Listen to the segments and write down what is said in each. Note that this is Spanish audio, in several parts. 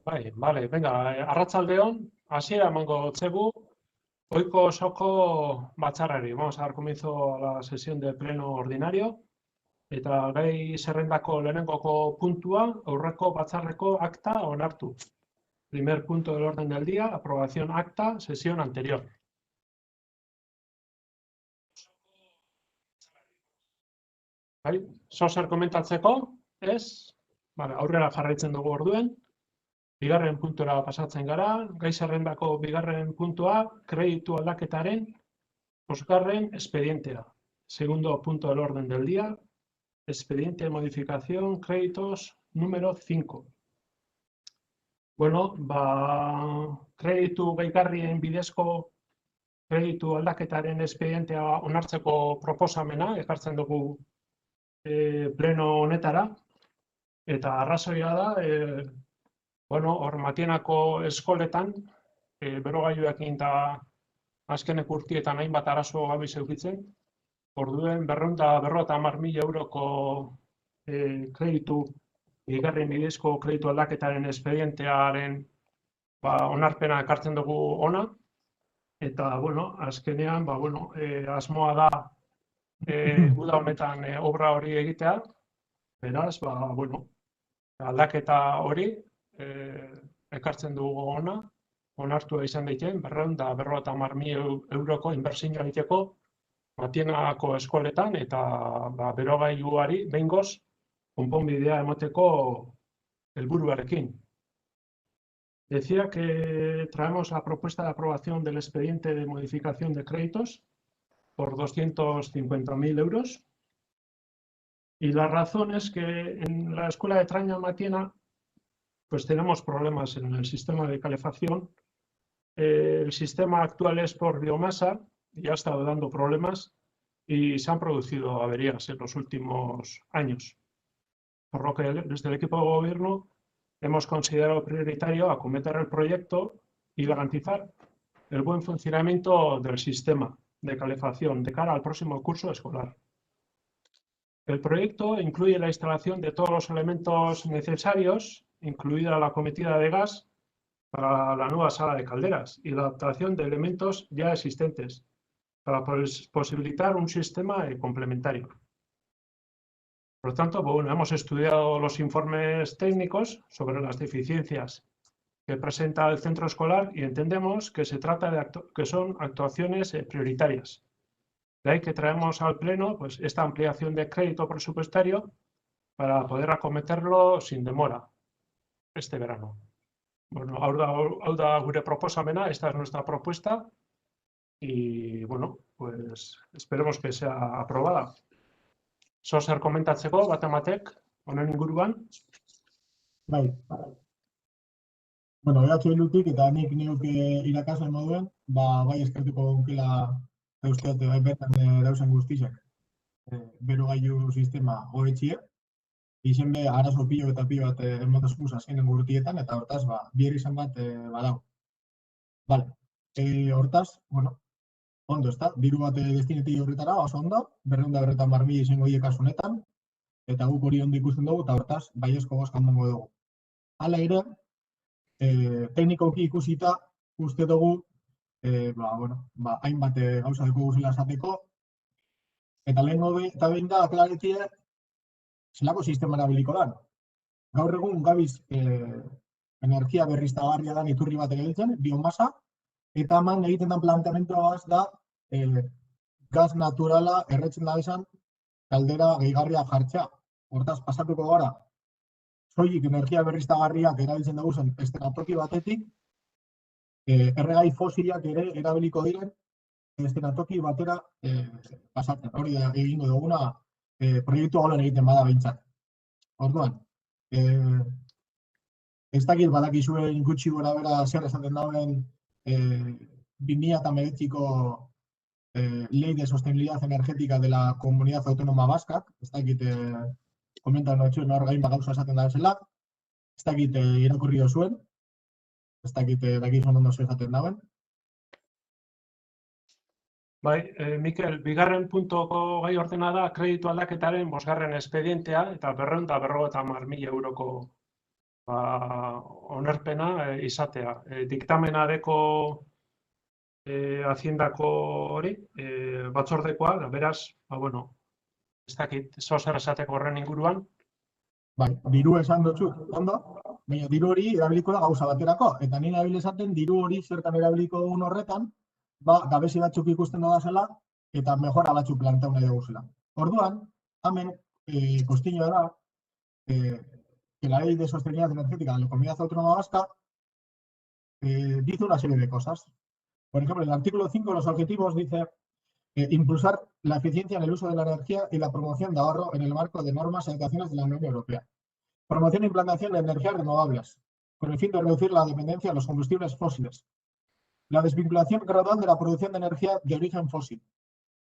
Vale, venga, arratsaldeon, hasiera emango zegu, ohiko osoko batzarrari. Vamos a dar comienzo a la sesión de pleno ordinario, eta gai zerrendako lehenengoko puntua, aurreko batzarreko akta onartu. Primer punto del orden del día, aprobación acta, sesión anterior. Zer komentatzeko? Ez? Vale, aurrera jarraitzen dugu orduen. Bigarren puntura pasatzen gara, gai zerrendako bigarren puntua, kreditu aldaketaren bosgarren expedientea. Segundo punto del orden del día, expediente de modificación, créditos número 5. Bueno, kreditu gehigarrien bidezko kreditu aldaketaren expedientea onartzeko proposamena, ekartzen dugu pleno honetara, eta arrazoia da, hor Matienako eskoletan, berogailuekin eta azkenek urtietan hainbat arazo gabiz edukitzen, orduen 250.000 euroko kreditu, bigarren bidezko kreditu aldaketaren expedientearen onarpena ekartzen dugu ona, eta, azkenean, asmoa da uda honetan obra hori egitea, beraz, aldaketa hori ekartzen dugu ona, onartua izan daiten, 250.000 euroko inbertsioa egiteko Matienako eskoletan eta berogailuari behingoz konponbidea emateko helburuarekin. Decía que traemos la propuesta de aprobación del expediente de modificación de créditos por 250.000 euros. Y la razón es que en la escuela de Traña Matiena pues tenemos problemas en el sistema de calefacción. El sistema actual es por biomasa y ha estado dando problemas y se han producido averías en los últimos años. Por lo que desde el equipo de gobierno hemos considerado prioritario acometer el proyecto y garantizar el buen funcionamiento del sistema de calefacción de cara al próximo curso escolar. El proyecto incluye la instalación de todos los elementos necesarios, incluida la cometida de gas para la nueva sala de calderas y la adaptación de elementos ya existentes para posibilitar un sistema complementario. Por lo tanto, hemos estudiado los informes técnicos sobre las deficiencias que presenta el centro escolar y entendemos que se trata que son actuaciones prioritarias. De ahí que traemos al Pleno esta ampliación de crédito presupuestario para poder acometerlo sin demora este verano. Bueno, hau da gure proposamena, esta es nuestra propuesta y esperemos que sea aprobada. Zer komentatzeko, batematek, honen inguruan? Bai. Bueno, Bildutik eta nik irakasle moduen, bai eskertuko dunkela uste dut bertan dauzen guztizek berogailu sistema hobetxie. Izen be, arazo pilo eta pilo bat emotazkuz azkenen gurtietan, eta hortaz, bier izan bat badau. Vale, hortaz, ondo ez da, diru bat destineti horretara, oso ondo, 250.000 izango hiek honetan, eta guk hori ondo ikusten dugu, eta hortaz, baiezko bozkan mongo dugu. Hala ere, teknikoki ikusita, uste dugu, hainbat gauza dugu guzela esateko, eta lehenko eta behin da, aklaretie, zelako sistema erabiliko da. Gaur egun gabiz energia berriztagarria da iturri bat egiten, biomasa, eta eman egiten den planteamentua da gaz naturala erretzen da izan kaldera gehigarria jartzea. Hortaz, pasatuko gara, soilik energia berriztagarriak erabiltzen dugu zen eszenatoki batetik, erregai fosilak ere erabiliko diren eszenatoki batera pasatzen. Hori da egingo duguna proiektu haulan egiten bada behintzat. Orduan, ez dakit badakizuen gutxi gora bera zer esaten dauen 2019ko Ley de Sostenibilidad Energética de la Comunidad Autónoma Vasca, ez dakit komentan notxuen hor gain gauza esaten da bezala, ez dakit irakurri zuen, ez dakit dakizuen ondo zer esaten dauen. Bai, Mikel, bigarren puntoko gai ordena da kreditu aldaketaren bosgarren expedientea eta 250.000 euroko onarpena izatea. Diktamenareko Haciendako hori, batzordekoa, da beraz, bueno, ez dakit, zer esateko horren inguruan. Bai, diru esan dutxut, ondo, baina diru hori erabiliko da gauza baterako. Eta nire nabil esaten, diru hori zertan erabiliko dugun horretan, gabezi batzuk ikusten da zela, eta mejora batzuk planteu nahi dugu zela. Orduan, hemen, kostinoa da, que la ley de sostenibilidad energética de la Comunidad Autónoma Vasca dice una serie de cosas. Por ejemplo, en el artículo 5 los objetivos dice impulsar la eficiencia en el uso de la energía y la promoción de ahorro en el marco de normas y educaciones de la Unión Europea. Promoción e implantación de energías renovables, con el fin de reducir la dependencia de los combustibles fósiles. La desvinculación gradual de la producción de energía de origen fósil.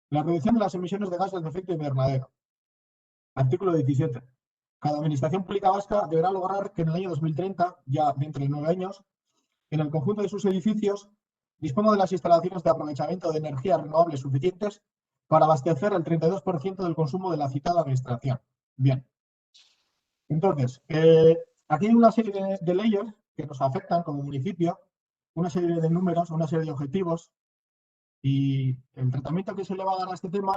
La reducción de las emisiones de gases de efecto invernadero. Artículo 17. Cada administración pública vasca deberá lograr que en el año 2030, ya dentro de 9 años, en el conjunto de sus edificios, disponga de las instalaciones de aprovechamiento de energías renovables suficientes para abastecer el 32% del consumo de la citada administración. Bien. Entonces, aquí hay una serie de leyes que nos afectan como municipio, una serie de números, una serie de objetivos, y el tratamiento que se le va a dar a este tema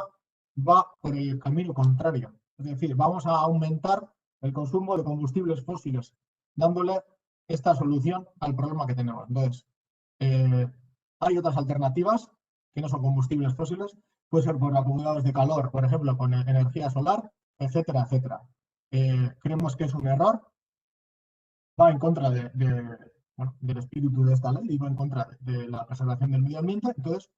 va por el camino contrario. Es decir, vamos a aumentar el consumo de combustibles fósiles, dándole esta solución al problema que tenemos. Entonces, hay otras alternativas que no son combustibles fósiles, puede ser por acumuladores de calor, por ejemplo, con energía solar, etcétera, etcétera. Creemos que es un error, va en contra del espíritu de esta ley y va en contra de la preservación del medio ambiente. Entonces,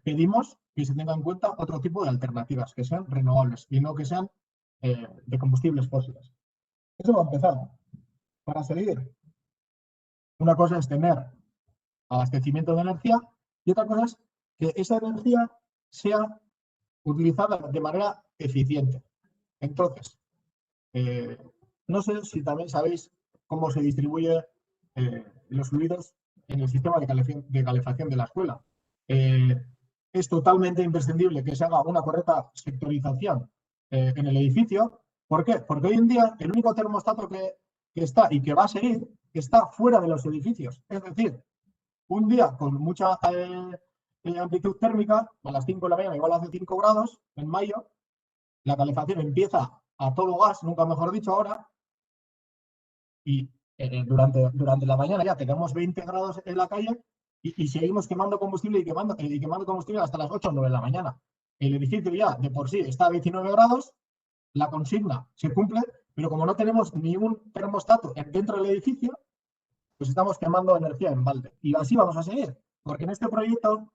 pedimos que se tenga en cuenta otro tipo de alternativas, que sean renovables y no que sean de combustibles fósiles. Eso va a empezar. Para seguir, una cosa es tener abastecimiento de energía y otra cosa es que esa energía sea utilizada de manera eficiente. Entonces, no sé si también sabéis cómo se distribuyen los fluidos en el sistema de calefacción de la escuela. Es totalmente imprescindible que se haga una correcta sectorización en el edificio. ¿Por qué? Porque hoy en día el único termostato que está y que va a seguir está fuera de los edificios. Es decir, un día con mucha amplitud térmica, a las 5 de la mañana igual hace 5 grados, en mayo, la calefacción empieza a todo gas, nunca mejor dicho ahora, y durante la mañana ya tenemos 20 grados en la calle y seguimos quemando combustible y quemando combustible hasta las 8 o 9 de la mañana. El edificio ya de por sí está a 19 grados, la consigna se cumple, pero como no tenemos ni un termostato dentro del edificio, pues estamos quemando energía en balde. Y así vamos a seguir, porque en este proyecto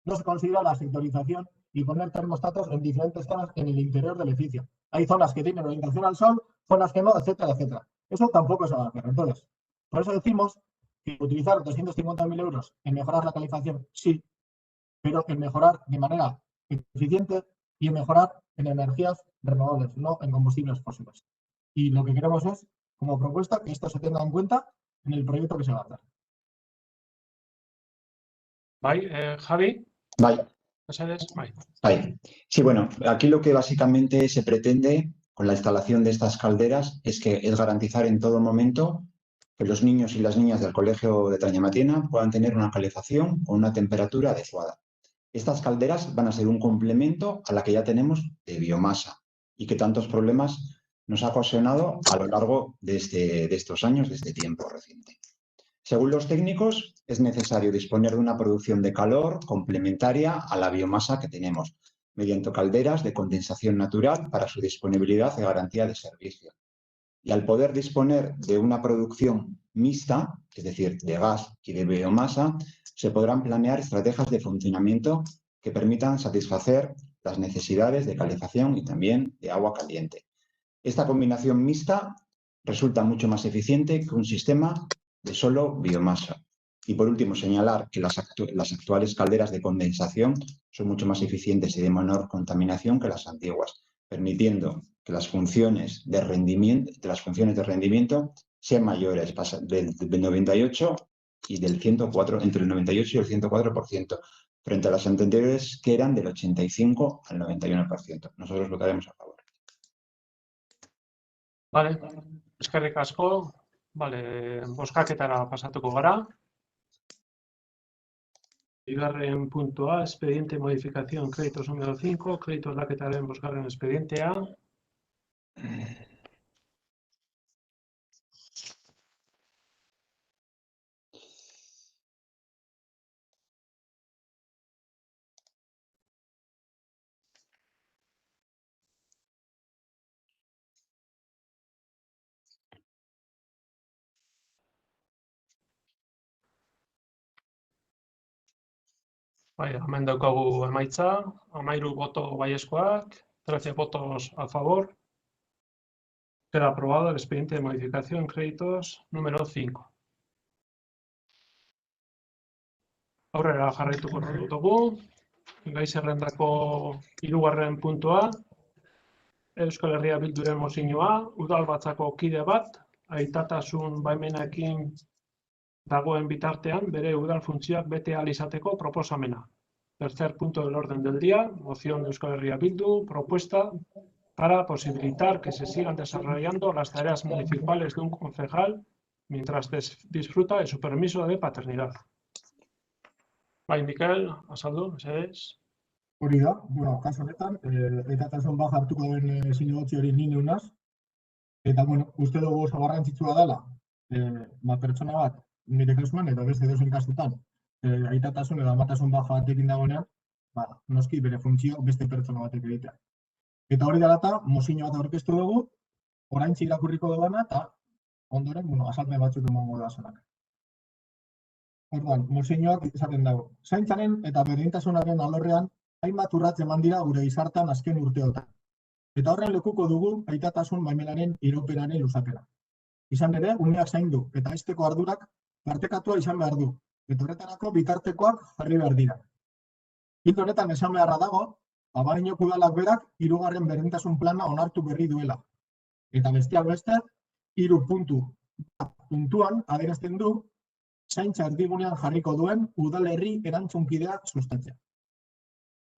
no se considera la sectorización y poner termostatos en diferentes zonas en el interior del edificio. Hay zonas que tienen orientación al sol, zonas que no, etcétera, etcétera. Eso tampoco se va a hacer. Entonces, por eso decimos que utilizar 250.000 euros en mejorar la calefacción, sí, pero en mejorar de manera eficiente y en mejorar en energías renovables, no en combustibles fósiles. Y lo que queremos es, como propuesta, que esto se tenga en cuenta en el proyecto que se va a hacer. Javi. Vale. Sí, bueno, aquí lo que básicamente se pretende con la instalación de estas calderas es garantizar en todo momento que los niños y las niñas del colegio de Trañamatena puedan tener una calefacción con una temperatura adecuada. Estas calderas van a ser un complemento a la que ya tenemos de biomasa y que tantos problemas nos ha ocasionado a lo largo de estos años, de este tiempo reciente. Según los técnicos, es necesario disponer de una producción de calor complementaria a la biomasa que tenemos, mediante calderas de condensación natural para su disponibilidad y garantía de servicio. Y al poder disponer de una producción mixta, es decir, de gas y de biomasa, se podrán planear estrategias de funcionamiento que permitan satisfacer las necesidades de calefacción y también de agua caliente. Esta combinación mixta resulta mucho más eficiente que un sistema de solo biomasa. Y por último, señalar que las actuales calderas de condensación son mucho más eficientes y de menor contaminación que las antiguas, permitiendo que las funciones de rendimiento sean mayores, del 98 y del 104, entre el 98 y el 104%, frente a las anteriores que eran del 85 al 91%. Nosotros votaremos a favor. Vale, eskerrik asko. Bozkaketara pasatuko gara. Bigarren puntua, expediente modificación créditos número 5, crédito aldaketaren bosgarren expedientea. Hemen daukagu emaitza, 13 boto baiezkoak, 13 votos a favor. Queda aprobado el expediente de modificación créditos número 5. Aurrera jarraituko dugu, gai zerrendako 3. puntua, Euskal Herria Bilduren mozioa, udalbatzako kide bat, aitatasun baimenekin dagoen bitartean bere udal funtzioak bete ahal izateko proposamena. Tercer punto del orden del día, moción de Euskal Herria Bildu, propuesta para posibilitar que se sigan desarrollando las tareas municipales de un concejal mientras disfruta de su permiso de paternidad. Mikel, azaldu, mesedez. Hori da, kasu honetan, aitatasun bat hartuko duen zinegotzi hori ni neunaz. Eta, uste dugu oso garrantzitsua dela, pertsona bat, nire kasuan, eta beste edozein kasutan, aitatasun edo amatasun batekin dagoenean, noski bere funtzio beste pertsona batek egitea. Eta hori dela eta, mozio bat aurkeztu dugu, oraintxe irakurriko duguna, eta ondoren, azalpen batzuk emango da zenak. Orduan, mozioak esaten dago. Zaintzaren eta berdintasunaren alorrean, hainbat urrats eman dira gure gizartean azken urteotan. Eta horren lekuko dugu aitatasun baimenaren iraupenaren luzapena. Izan ere, umeak zaindu eta hezteko ardurak partekatua izan behar du. Eta horretarako bitartekoak jarri behar dira. Ildo honetan esan beharra dago, Abadiñoko udalak berak 3. berdintasun plana onartu berri duela. Eta besteak beste, 3 puntuan adierazten du zaintza erdigunean jarriko duen udalerri erantzunkidea sustatzea.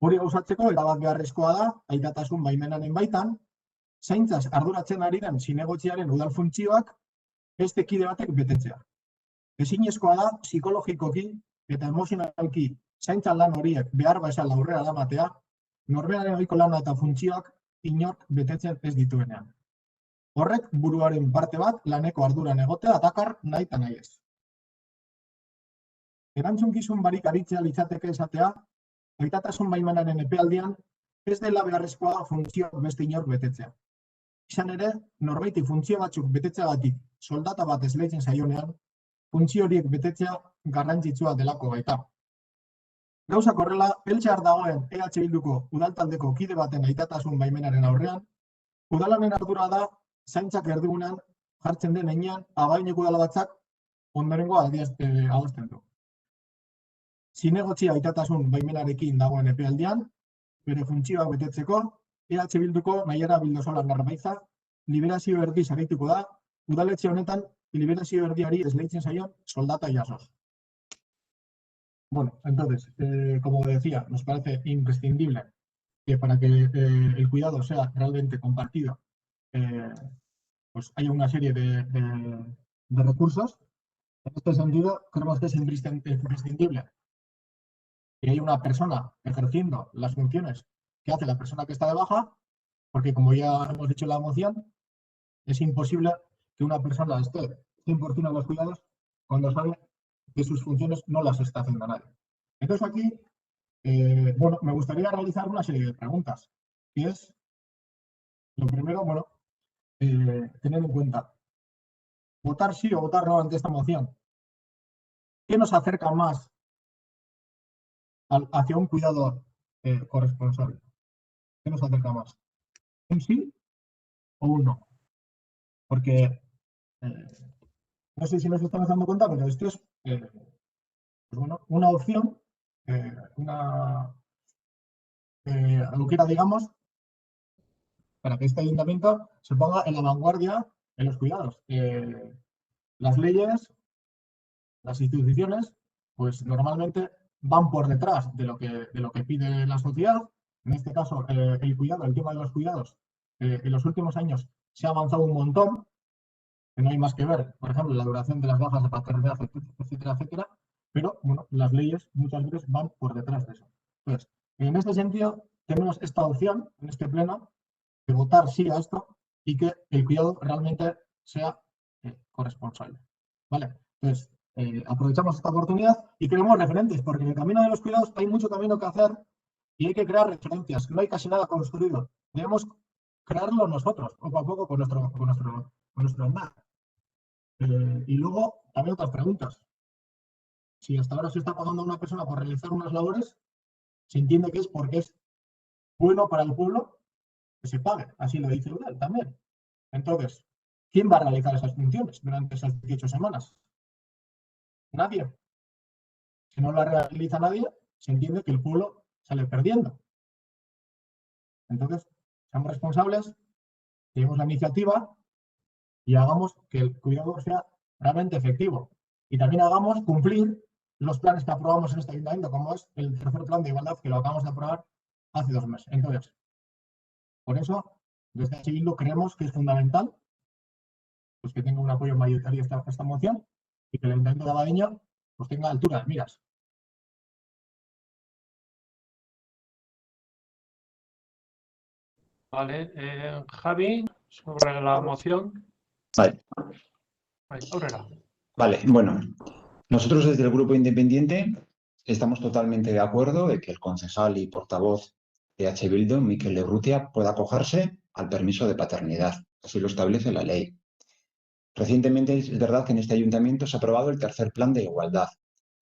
Hori gauzatzeko erabat beharrezkoa da, aitatasun baimenaren baitan, zaintzaz arduratzen ari den zinegotziaren udal funtzioak beste kide batek betetzea. Ezinezkoa da, psikologikoki eta emozionalki zaintza lan horiek behar bezala aurrera eramatea, norberaren ohiko lana eta funtzioak inork betetzen ez dituenean. Horrek buruaren parte bat laneko arduran egotea dakar nahi eta nahi ez. Erantzunkizun barik aritzea litzateke esatea, aitatasun baimenaren epealdian ez dela beharrezkoa funtzioak beste inork betetzea. Izan ere, norbaiti funtzio batzuk betetzeagatik soldata bat esleitzen zaionean, funtzio horiek betetzea garrantzitsua delako baita. Gauzak horrela, Eltxar dagoen EH Bilduko udaltaldeko kide baten aitatasun baimenaren aurrean, udalanen ardura da zaintzak erdigunean jartzen den heinean Abadiñoko udalbatzak ondorengo adierazten du. Zinegotzi aitatasun baimenarekin dagoen epealdian, bere funtzioak betetzeko, EH Bilduko Naiara Bildosola Narbaitza liberazio erdi sarituko da, udaletxe honetan liberazio erdiari esleitzen zaion soldata jasoz. Bueno, entonces, como decía, nos parece imprescindible que para que el cuidado sea realmente compartido, pues haya una serie de recursos. En este sentido, creemos que es imprescindible que haya una persona ejerciendo las funciones que hace la persona que está de baja, porque como ya hemos dicho en la moción, es imposible que una persona esté 100% en los cuidados cuando sabe que sus funciones no las está haciendo nadie. Entonces aquí, me gustaría realizar una serie de preguntas, y es, lo primero, tener en cuenta, votar sí o votar no ante esta moción. ¿Qué nos acerca más hacia un cuidado corresponsable? ¿Qué nos acerca más? ¿Un sí o un no? Porque no sé si nos estamos dando cuenta, pero esto es una opción, algo que era, digamos, para que este ayuntamiento se ponga en la vanguardia en los cuidados. Las leyes, las instituciones, pues normalmente van por detrás de lo que pide la sociedad. En este caso, el tema de los cuidados, en los últimos años se ha avanzado un montón. que no hay más que ver, por ejemplo, la duración de las bajas de paternidad, etcétera, etcétera, pero bueno, las leyes muchas veces van por detrás de eso. Entonces, en este sentido, tenemos esta opción en este pleno de votar sí a esto y que el cuidado realmente sea corresponsable. ¿Vale? Entonces, aprovechamos esta oportunidad y creemos referentes, porque en el camino de los cuidados hay mucho camino que hacer y hay que crear referencias. No hay casi nada construido. Debemos crearlo nosotros, poco a poco, con nuestro andar. Y luego, también otras preguntas. Si hasta ahora se está pagando a una persona por realizar unas labores, se entiende que es porque es bueno para el pueblo que se pague. Así lo dice Eudel también. Entonces, ¿quién va a realizar esas funciones durante esas 18 semanas? Nadie. Si no la realiza nadie, se entiende que el pueblo sale perdiendo. Entonces, seamos responsables, llevemos la iniciativa y hagamos que el cuidado sea realmente efectivo. Y también hagamos cumplir los planes que aprobamos en este ayuntamiento, como es el tercer plan de igualdad que lo acabamos de aprobar hace 2 meses. Entonces, por eso, desde H. Bildu creemos que es fundamental pues, que tenga un apoyo mayoritario esta moción y que el ayuntamiento de Abadeño pues, tenga altura de miras. Vale, Javi, sobre la moción. Vale. Aurrera. Vale, bueno, nosotros desde el Grupo Independiente estamos totalmente de acuerdo de que el concejal y portavoz de H. Bildu, Mikel Urrutia, pueda acogerse al permiso de paternidad. Así lo establece la ley. Recientemente es verdad que en este ayuntamiento se ha aprobado el tercer plan de igualdad,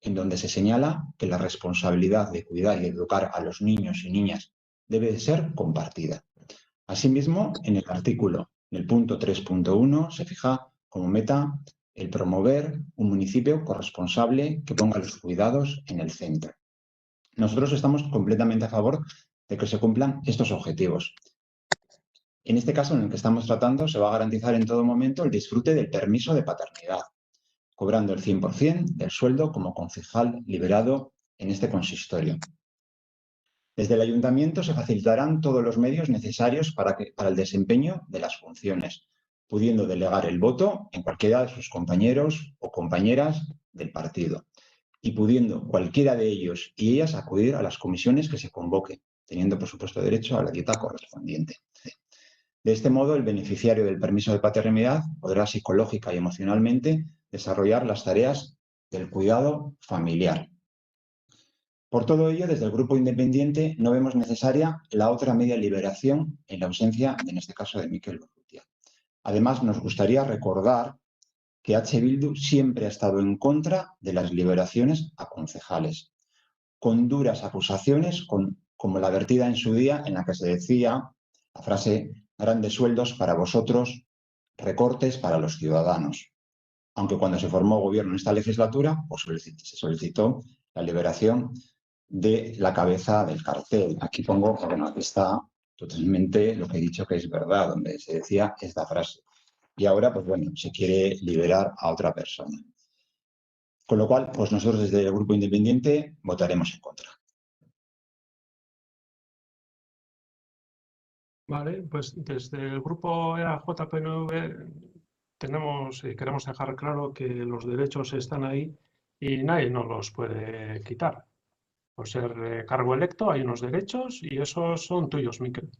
en donde se señala que la responsabilidad de cuidar y educar a los niños y niñas debe de ser compartida. Asimismo, en el artículo, en el punto 3.1, se fija como meta el promover un municipio corresponsable que ponga los cuidados en el centro. Nosotros estamos completamente a favor de que se cumplan estos objetivos. En este caso, en el que estamos tratando, se va a garantizar en todo momento el disfrute del permiso de paternidad, cobrando el 100% del sueldo como concejal liberado en este consistorio. Desde el ayuntamiento se facilitarán todos los medios necesarios para el desempeño de las funciones, pudiendo delegar el voto en cualquiera de sus compañeros o compañeras del partido y pudiendo cualquiera de ellos y ellas acudir a las comisiones que se convoquen, teniendo por supuesto derecho a la dieta correspondiente. De este modo, el beneficiario del permiso de paternidad podrá psicológica y emocionalmente desarrollar las tareas del cuidado familiar. Por todo ello, desde el Grupo Independiente no vemos necesaria la otra media liberación en la ausencia, en este caso, de Mikel Urrutia. Además, nos gustaría recordar que H. Bildu siempre ha estado en contra de las liberaciones a concejales, con duras acusaciones como la vertida en su día en la que se decía la frase grandes sueldos para vosotros, recortes para los ciudadanos. Aunque cuando se formó gobierno en esta legislatura, pues se solicitó la liberación de la cabeza del cartel. Aquí pongo, bueno, aquí está totalmente lo que he dicho que es verdad, donde se decía esta frase. Y ahora, pues bueno, se quiere liberar a otra persona. Con lo cual, pues nosotros desde el Grupo Independiente votaremos en contra. Vale, pues desde el grupo EAJ-PNV tenemos y queremos dejar claro que los derechos están ahí y nadie nos los puede quitar. Por ser cargo electo hay unos derechos y esos son tuyos, Mikel.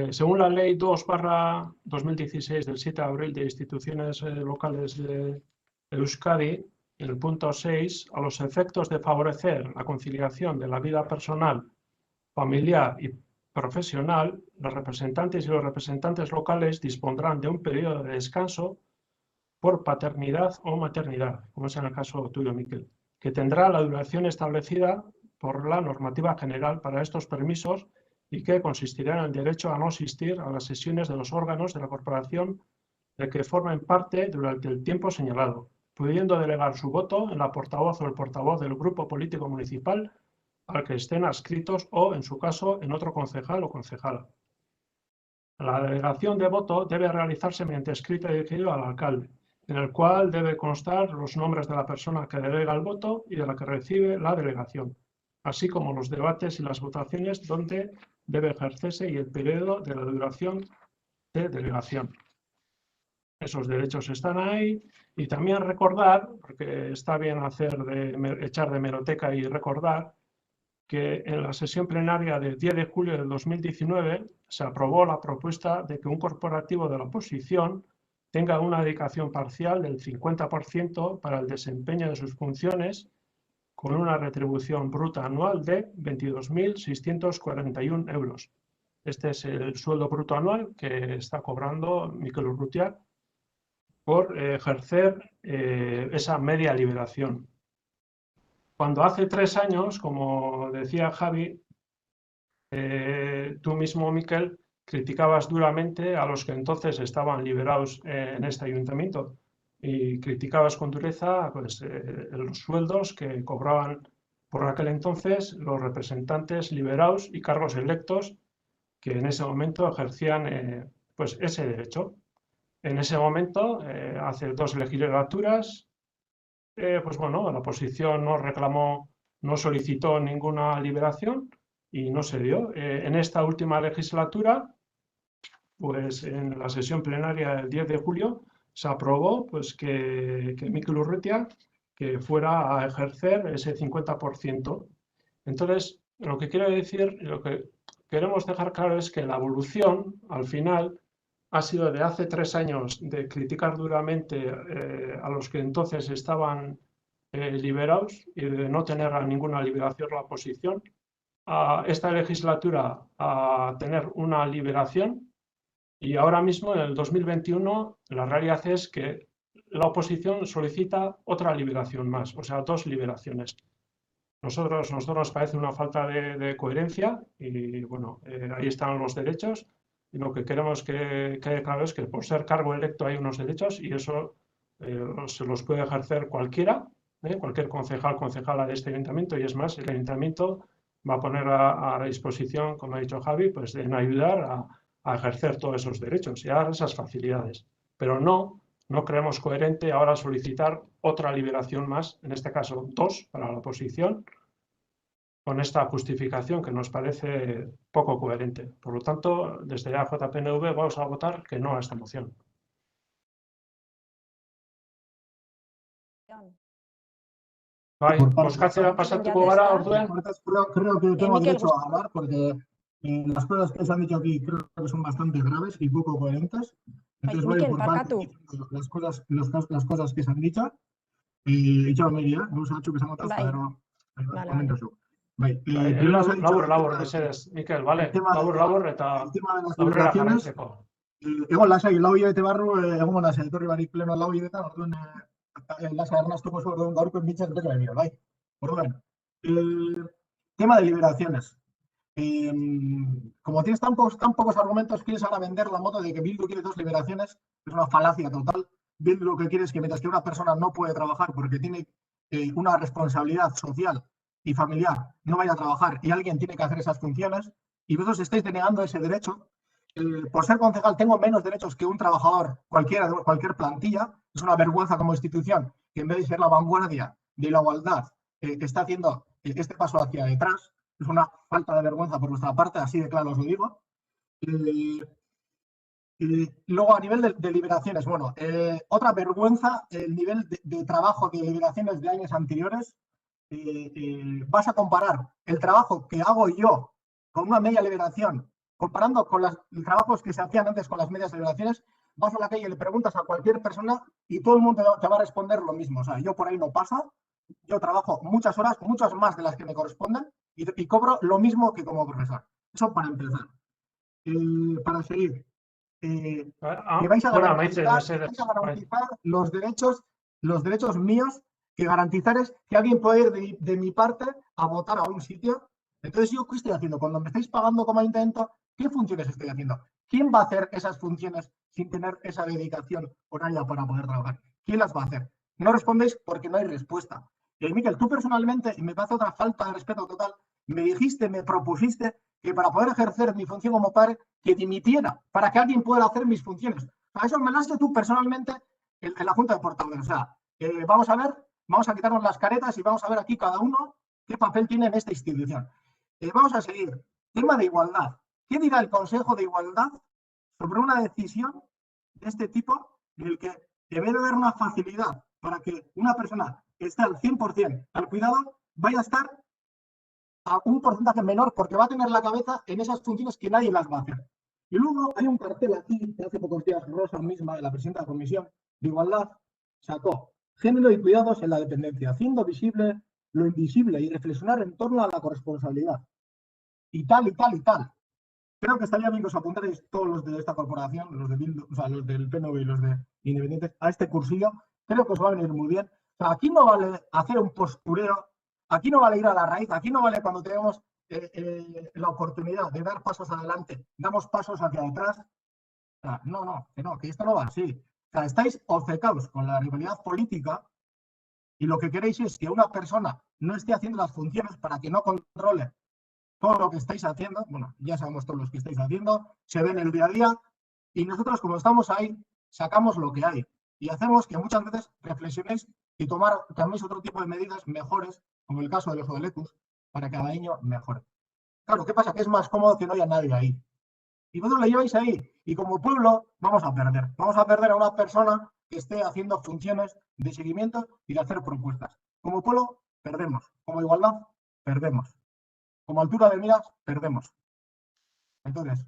Según la Ley 2/2016 del 7 de abril de instituciones locales de Euskadi, en el punto 6, a los efectos de favorecer la conciliación de la vida personal, familiar y profesional, los representantes y los representantes locales dispondrán de un periodo de descanso por paternidad o maternidad, como es en el caso tuyo, Mikel, que tendrá la duración establecida por la normativa general para estos permisos y que consistirá en el derecho a no asistir a las sesiones de los órganos de la corporación de que formen parte durante el tiempo señalado, pudiendo delegar su voto en la portavoz o el portavoz del grupo político municipal al que estén adscritos o, en su caso, en otro concejal o concejala. La delegación de voto debe realizarse mediante escrito dirigido al alcalde, en el cual debe constar los nombres de la persona que delega el voto y de la que recibe la delegación, así como los debates y las votaciones donde debe ejercerse y el periodo de la duración de delegación. esos derechos están ahí. Y también recordar, porque está bien echar de hemeroteca y recordar, que en la sesión plenaria del 10 de julio del 2019 se aprobó la propuesta de que un corporativo de la oposición tenga una dedicación parcial del 50% para el desempeño de sus funciones, con una retribución bruta anual de 22.641 euros. Este es el sueldo bruto anual que está cobrando Mikel Urrutia por ejercer esa media liberación. Cuando hace 3 años, como decía Javi, tú mismo, Mikel, criticabas duramente a los que entonces estaban liberados en este ayuntamiento y criticabas con dureza pues, los sueldos que cobraban por aquel entonces los representantes liberados y cargos electos que en ese momento ejercían pues ese derecho. En ese momento, hace 2 legislaturas, pues bueno, la oposición no reclamó, no solicitó ninguna liberación y no se dio. En esta última legislatura, pues en la sesión plenaria del 10 de julio, se aprobó pues, que Mikel Urrutia que fuera a ejercer ese 50%. Entonces, lo que quiero decir, lo que queremos dejar claro es que la evolución, al final, ha sido de hace 3 años de criticar duramente a los que entonces estaban liberados y de no tener ninguna liberación la oposición, a esta legislatura a tener una liberación y ahora mismo en el 2021 la realidad es que la oposición solicita otra liberación más, o sea, 2 liberaciones. Nosotros nos parece una falta de coherencia y bueno, ahí están los derechos y lo que queremos que quede claro es que por ser cargo electo hay unos derechos y eso se los puede ejercer cualquiera, cualquier concejala de este ayuntamiento y es más, el ayuntamiento va a poner a disposición, como ha dicho Javi, pues en ayudar a ejercer todos esos derechos y a dar esas facilidades. Pero no creemos coherente ahora solicitar otra liberación más, en este caso 2 para la oposición, con esta justificación que nos parece poco coherente. Por lo tanto, desde la JPNV vamos a votar que no a esta moción. Bai, bozkatzera pasatuko gara, orduen. Creo que tengo Mikel, derecho a hablar porque las cosas que se han dicho aquí creo que son bastante graves y poco coherentes. Entonces voy a ir Mikel, por partes diciendo las cosas que se han dicho. Itxaron media, gauza batzuk esan gotaz, Bai. pero Vale. komentazu. Bai, Bai, primero se ha dicho labur, mesedez, Mikel, vale? Labur eta el tema de las aurrera liberaciones. jarraitzeko. Egon lasai, lau hilabete barru, egongo nasa, etorri barik pleno lau hilabetetan, orduan lasa arnastuko zu, orduan gaurko enbitzen bete baino, bai? Orduan, tema de liberaciones. Como tienes tan pocos argumentos, quieres ahora vender la moto de que Bildu quiere 2 liberaciones, es una falacia total. Bildu lo que quiere es que mientras que una persona no puede trabajar porque tiene una responsabilidad social y familiar, no vaya a trabajar y alguien tiene que hacer esas funciones, y vosotros estáis denegando ese derecho. Por ser concejal tengo menos derechos que un trabajador cualquiera de cualquier plantilla. Es una vergüenza como institución que en vez de ser la vanguardia de la igualdad está haciendo este paso hacia detrás. Es una falta de vergüenza por nuestra parte, así de claro os lo digo. Luego a nivel de liberaciones, bueno, otra vergüenza, el nivel de trabajo de liberaciones de años anteriores. Vas a comparar el trabajo que hago yo con una media liberación, comparando con los trabajos que se hacían antes con las medias liberaciones, vas a la calle y le preguntas a cualquier persona y todo el mundo te va a responder lo mismo. O sea, yo por ahí no pasa, yo trabajo muchas horas, muchas más de las que me corresponden y cobro lo mismo que como profesor. Eso para empezar. Para seguir, que vais a garantizar los derechos míos, que garantizar es que alguien puede ir de mi parte a votar a un sitio. Entonces, ¿yo qué estoy haciendo? Cuando me estáis pagando como intento, ¿qué funciones estoy haciendo? ¿Quién va a hacer esas funciones sin tener esa dedicación horaria para poder trabajar? ¿Quién las va a hacer? No respondéis porque no hay respuesta. Mikel, tú personalmente, y me parece otra falta de respeto total, me propusiste que para poder ejercer mi función como padre, que dimitiera, para que alguien pueda hacer mis funciones. A eso me lo has hecho tú personalmente en la Junta de Portavoces. O sea, vamos a ver, vamos a quitarnos las caretas y vamos a ver aquí cada uno qué papel tiene en esta institución. Vamos a seguir. Tema de igualdad. ¿Qué dirá el Consejo de Igualdad sobre una decisión de este tipo en el que debe de haber una facilidad para que una persona esté al 100% al cuidado, vaya a estar a un porcentaje menor porque va a tener la cabeza en esas funciones que nadie las va a hacer. Y luego hay un cartel aquí, que hace pocos días Rosa misma, la presidenta de la Comisión de Igualdad, sacó género y cuidados en la dependencia, haciendo visible lo invisible y reflexionar en torno a la corresponsabilidad. Y tal, y tal, y tal. Creo que estaría bien que os apuntarais todos los de esta corporación, los de Bildu, o sea, los del PNV y los de Independientes, a este cursillo. Creo que os va a venir muy bien. O sea, aquí no vale hacer un postureo, aquí no vale ir a la raíz, aquí no vale cuando tenemos la oportunidad de dar pasos adelante, damos pasos hacia atrás. O sea, no, que esto no va así. O sea, estáis obcecados con la rivalidad política y lo que queréis es que una persona no esté haciendo las funciones para que no controle todo lo que estáis haciendo. Bueno, ya sabemos todos los que estáis haciendo, se ve en el día a día y nosotros como estamos ahí, sacamos lo que hay y hacemos que muchas veces reflexionéis y toméis otro tipo de medidas mejores, como el caso de los Odelecus, para que cada niño mejore. Claro, ¿qué pasa? Que es más cómodo que no haya nadie ahí. Y vosotros le lleváis ahí y como pueblo vamos a perder. Vamos a perder a una persona que esté haciendo funciones de seguimiento y de hacer propuestas. Como pueblo, perdemos. Como igualdad, perdemos. Como altura de miras, perdemos. Entonces,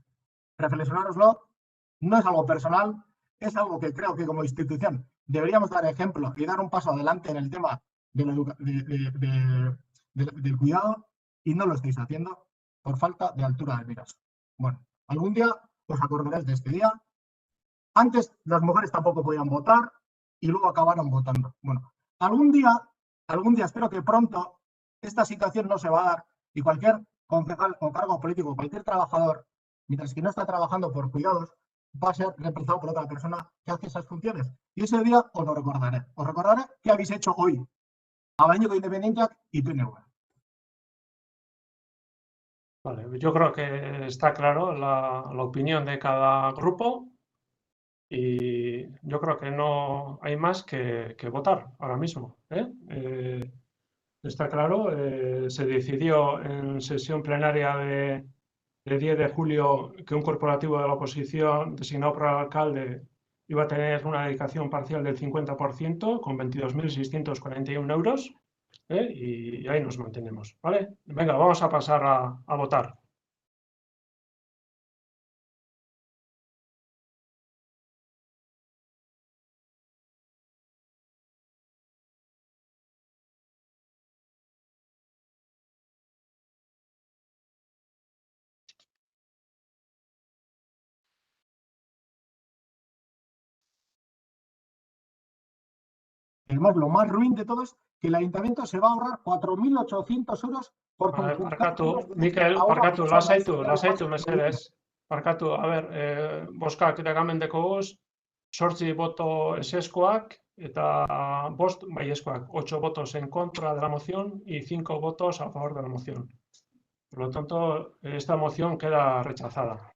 reflexionároslo, no es algo personal, es algo que creo que como institución deberíamos dar ejemplo y dar un paso adelante en el tema del cuidado y no lo estáis haciendo por falta de altura de miras. Bueno, algún día os acordaréis de este día. Antes las mujeres tampoco podían votar y luego acabaron votando. Bueno, algún día espero que pronto esta situación no se va a dar y cualquier concejal o cargo político, cualquier trabajador, mientras que no está trabajando por cuidados, va a ser reemplazado por otra persona que hace esas funciones. Y ese día os lo recordaré. Os recordaré qué habéis hecho hoy. Abaiñeko Independenteak y PNV. Vale, yo creo que está claro la opinión de cada grupo y yo creo que no hay más que votar ahora mismo, ¿eh? Está claro, se decidió en sesión plenaria de 10 de julio que un corporativo de la oposición designado por el alcalde iba a tener una dedicación parcial del 50% con 22.641 euros, y ahí nos mantenemos, ¿vale? Venga, vamos a pasar a votar. Además, lo más ruin de todo es que el ayuntamiento se va a ahorrar 4.800 euros por conjuntar Barkatu, Mikel, barkatu, lasaitu mesedez. Barkatu, a ber, boskak eragamendeko guz, 8 voto eseskoak eta 5 baiezkoak. 8 votos en contra de la moción y 5 votos a favor de la moción. Por lo tanto, esta moción queda rechazada.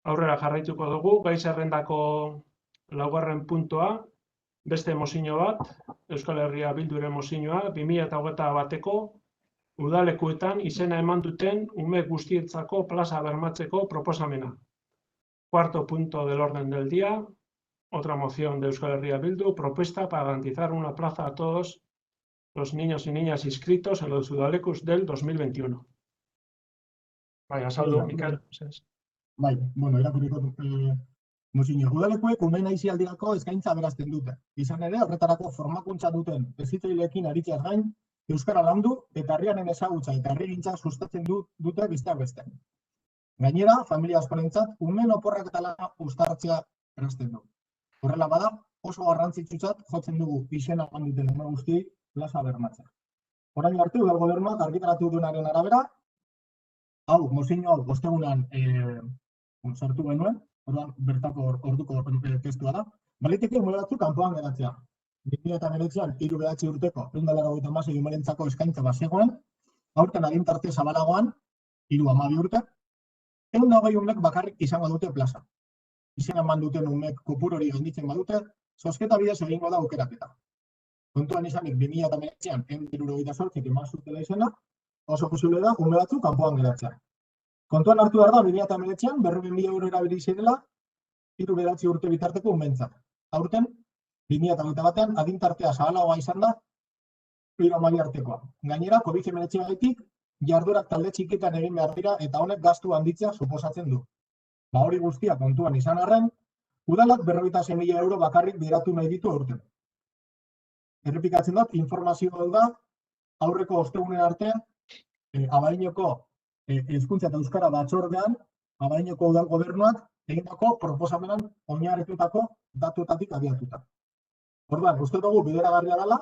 Aurrera jarraituko dugu, gai zerrendako 4. puntua, beste mozio bat, Euskal Herria Bilduren mozioa, 2021ko udalekuetan izena eman duten ume guztientzako plaza bermatzeko proposamena. 4. punto del orden del día, otra moción de Euskal Herria Bildu, propuesta para garantizar una plaza a todos los niños y niñas inscritos en los udalekus del 2021. Vaya, saldo, Mikel. Bai, bueno, irakurriko mozio. Udalekuek umeen aisialdirako eskaintza berazten dute. Izan ere, horretarako formakuntza duten hezitzaileekin aritzeaz gain, euskara landu eta herriaren ezagutza eta herrigintza sustatzen dute besteak beste. Gainera, familia askorentzat umeen oporrak eta lana uztartzea erazten du. Horrela bada, oso garrantzitsutzat jotzen dugu izena eman duten ume guztiei plaza bermatzea. Orain arte, udal gobernuak argitaratu duenaren arabera, hau, mozio hau, ostegunean sartu genuen, orduan bertako orduko testua da. Baliteke ume batzuk kanpoan geratzea. 2019an 3 urteko 186 umeentzako eskaintza bazegoen, aurten adin tarte zabalagoan 12 urte, 120 umek bakarrik izango dute plaza. Izena eman duten umek kopuru hori gainditzen badute, zozketa bidez egingo da aukeraketa. Kontuan izanik 2019an 178 eman zutela izena, oso posible da ume batzuk kanpoan geratzea. Kontuan hartu behar da, 2019an 200.000 euro erabili zirela, 3-9 urte bitarteko umeentzat. Aurten, 2021 adintartea zabalagoa izan da, 3-12 artekoa. Gainera, COVID-19 jarduerak talde txikitan egin behar dira eta honek gastu handitzea suposatzen du. Hori guztia kontuan izan arren, udalak 56.000 euro bakarrik bideratu nahi ditu aurten. Errepikatzen dut, informazio hau da, aurreko ostegunen artean, Abadiñoko Hezkuntza eta Euskara Batzordean, Abadiñoko udal gobernuak egindako proposamenan oinarritutako datuetatik abiatuta. Orduan, uste dugu bideragarria dela,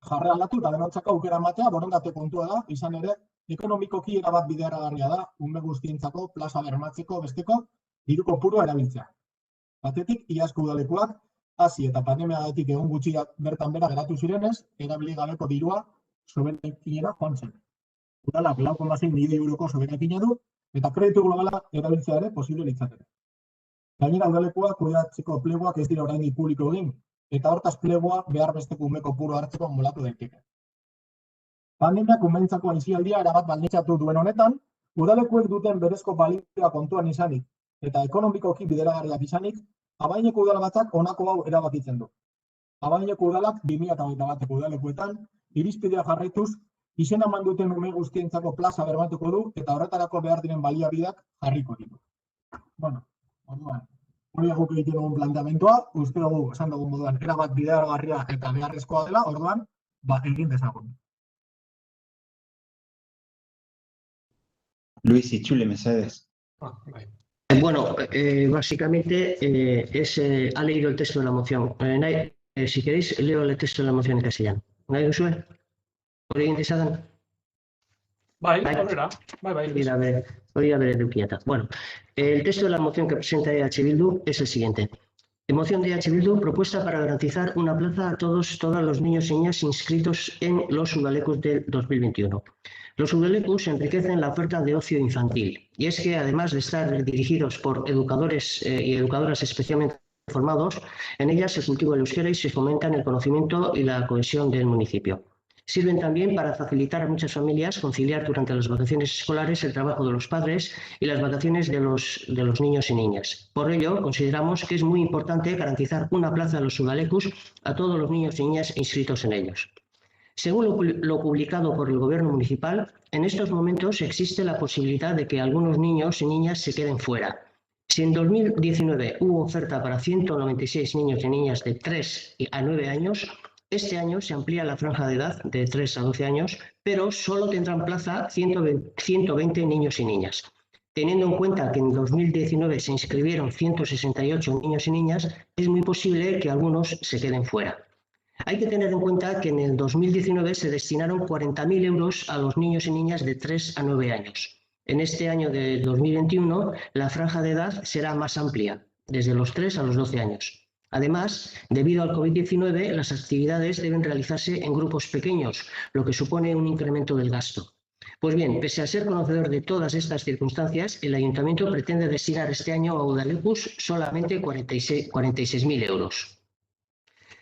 jarre aldatu eta denontzako aukera ematea borondate kontua da, izan ere, ekonomikoki erabat bideragarria da, ume guztientzako, plaza bermatzeko, besteko, diru kopurua erabiltzea. Batetik, iazko udalekuak, hasi eta pandemiagatik egun gutxi bertan bera geratu zirenez, erabili gabeko dirua soberekinera joan zen. Udalak 4,6 milioi euroko soberekina du, eta kreditu globala erabiltzea ere posible litzateke. Gainera, udalekuak kudeatzeko pleguak ez dira oraindik publiko egin, eta hortaz plegua behar besteko ume kopuru hartzeko molatu daiteke. Pandemiak umeentzako aisialdia erabat baldintzatu duen honetan, udalekuek duten berezko balioa kontuan izanik eta ekonomikoki bideragarriak izanik, Abadiñoko udal batzak honako hau erabakitzen du. Abadiñoko udalak 2021ko udalekuetan irizpidea jarraituz izena eman duten ume guztientzako plaza bermatuko du eta horretarako behar diren baliabideak jarriko ditu. Bueno, orduan, hori guk egiten dugun planteamentua, uste dugu, esan dugun moduan, erabat bideragarria eta beharrezkoa dela, orduan, egin dezagun. Luis Itxule, mesedez. Bueno, básicamente ha leído el texto de la moción. Si queréis, leo el texto de la moción en castellano. ¿Nahi duzue? Hori egin dezadan? Bai, horrela. Hori da bere edukieta. Bueno, el texto de la moción que presenta EH Bildu es el siguiente. Moción de EH Bildu, propuesta para garantizar una plaza a todos los niños y niñas inscritos en los udalecus del 2021. Los udalecus enriquecen la oferta de ocio infantil, y es que además de estar dirigidos por educadores y educadoras especialmente formados, en ellas se cultiva el euskera y se fomentan el conocimiento y la cohesión del municipio. Sirven también para facilitar a muchas familias conciliar durante las vacaciones escolares el trabajo de los padres y las vacaciones de los niños y niñas. Por ello, consideramos que es muy importante garantizar una plaza a los udalecus a todos los niños y niñas inscritos en ellos. Según lo publicado por el Gobierno municipal, en estos momentos existe la posibilidad de que algunos niños y niñas se queden fuera. Si en 2019 hubo oferta para 196 niños y niñas de 3 a 9 años, este año se amplía la franja de edad de 3 a 12 años, pero solo tendrán plaza 120 niños y niñas. Teniendo en cuenta que en 2019 se inscribieron 168 niños y niñas, es muy posible que algunos se queden fuera. Hay que tener en cuenta que en el 2019 se destinaron 40.000 euros a los niños y niñas de 3 a 9 años. En este año de 2021, la franja de edad será más amplia, desde los 3 a los 12 años. Además, debido al COVID-19, las actividades deben realizarse en grupos pequeños, lo que supone un incremento del gasto. Pues bien, pese a ser conocedor de todas estas circunstancias, el Ayuntamiento pretende destinar este año a udalecus solamente 46.000 euros.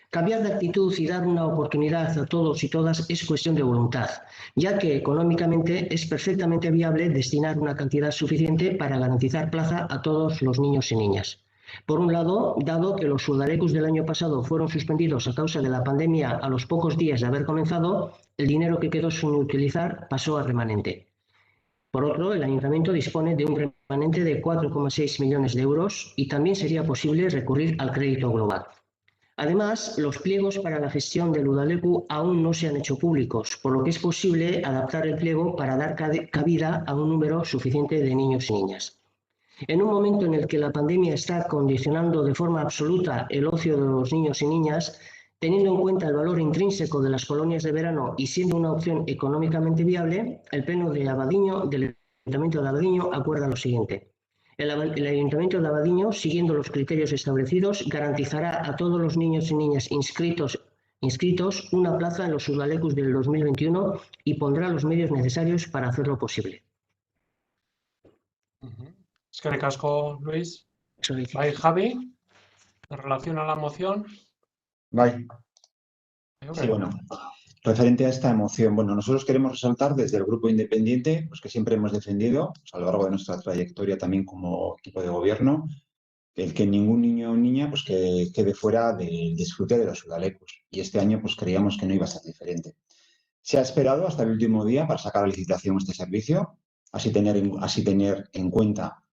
Cambiar de actitud y dar una oportunidad a todos y todas es cuestión de voluntad, ya que económicamente es perfectamente viable destinar una cantidad suficiente para garantizar plaza a todos los niños y niñas. Por un lado, dado que los udalecus del año pasado fueron suspendidos a causa de la pandemia a los pocos días de haber comenzado, el dinero que quedó sin utilizar pasó a remanente. Por otro, el Ayuntamiento dispone de un remanente de 4,6 millones de euros y también sería posible recurrir al crédito global. Además, los pliegos para la gestión del udaleku aún no se han hecho públicos, por lo que es posible adaptar el pliego para dar cabida a un número suficiente de niños y niñas. En un momento en el que la pandemia está condicionando de forma absoluta el ocio de los niños y niñas, teniendo en cuenta el valor intrínseco de las colonias de verano y siendo una opción económicamente viable, el Pleno de Abadiño, del Ayuntamiento de Abadiño acuerda lo siguiente. El Ayuntamiento de Abadiño, siguiendo los criterios establecidos, garantizará a todos los niños y niñas inscritos una plaza en los udalecus del 2021 y pondrá los medios necesarios para hacerlo posible. Eskerrik asko, Luis. Bai, Javi, en relación a la moción. Bai. Sí, bueno, referente a esta moción, bueno, nosotros queremos resaltar desde el Grupo Independiente, pues que siempre hemos defendido, a lo largo de nuestra trayectoria también como equipo de gobierno, el que ningún niño o niña pues, que quede fuera del disfrute de los udalecos. Y este año pues, creíamos que no iba a ser diferente. Se ha esperado hasta el último día para sacar a licitación este servicio, así tener en cuenta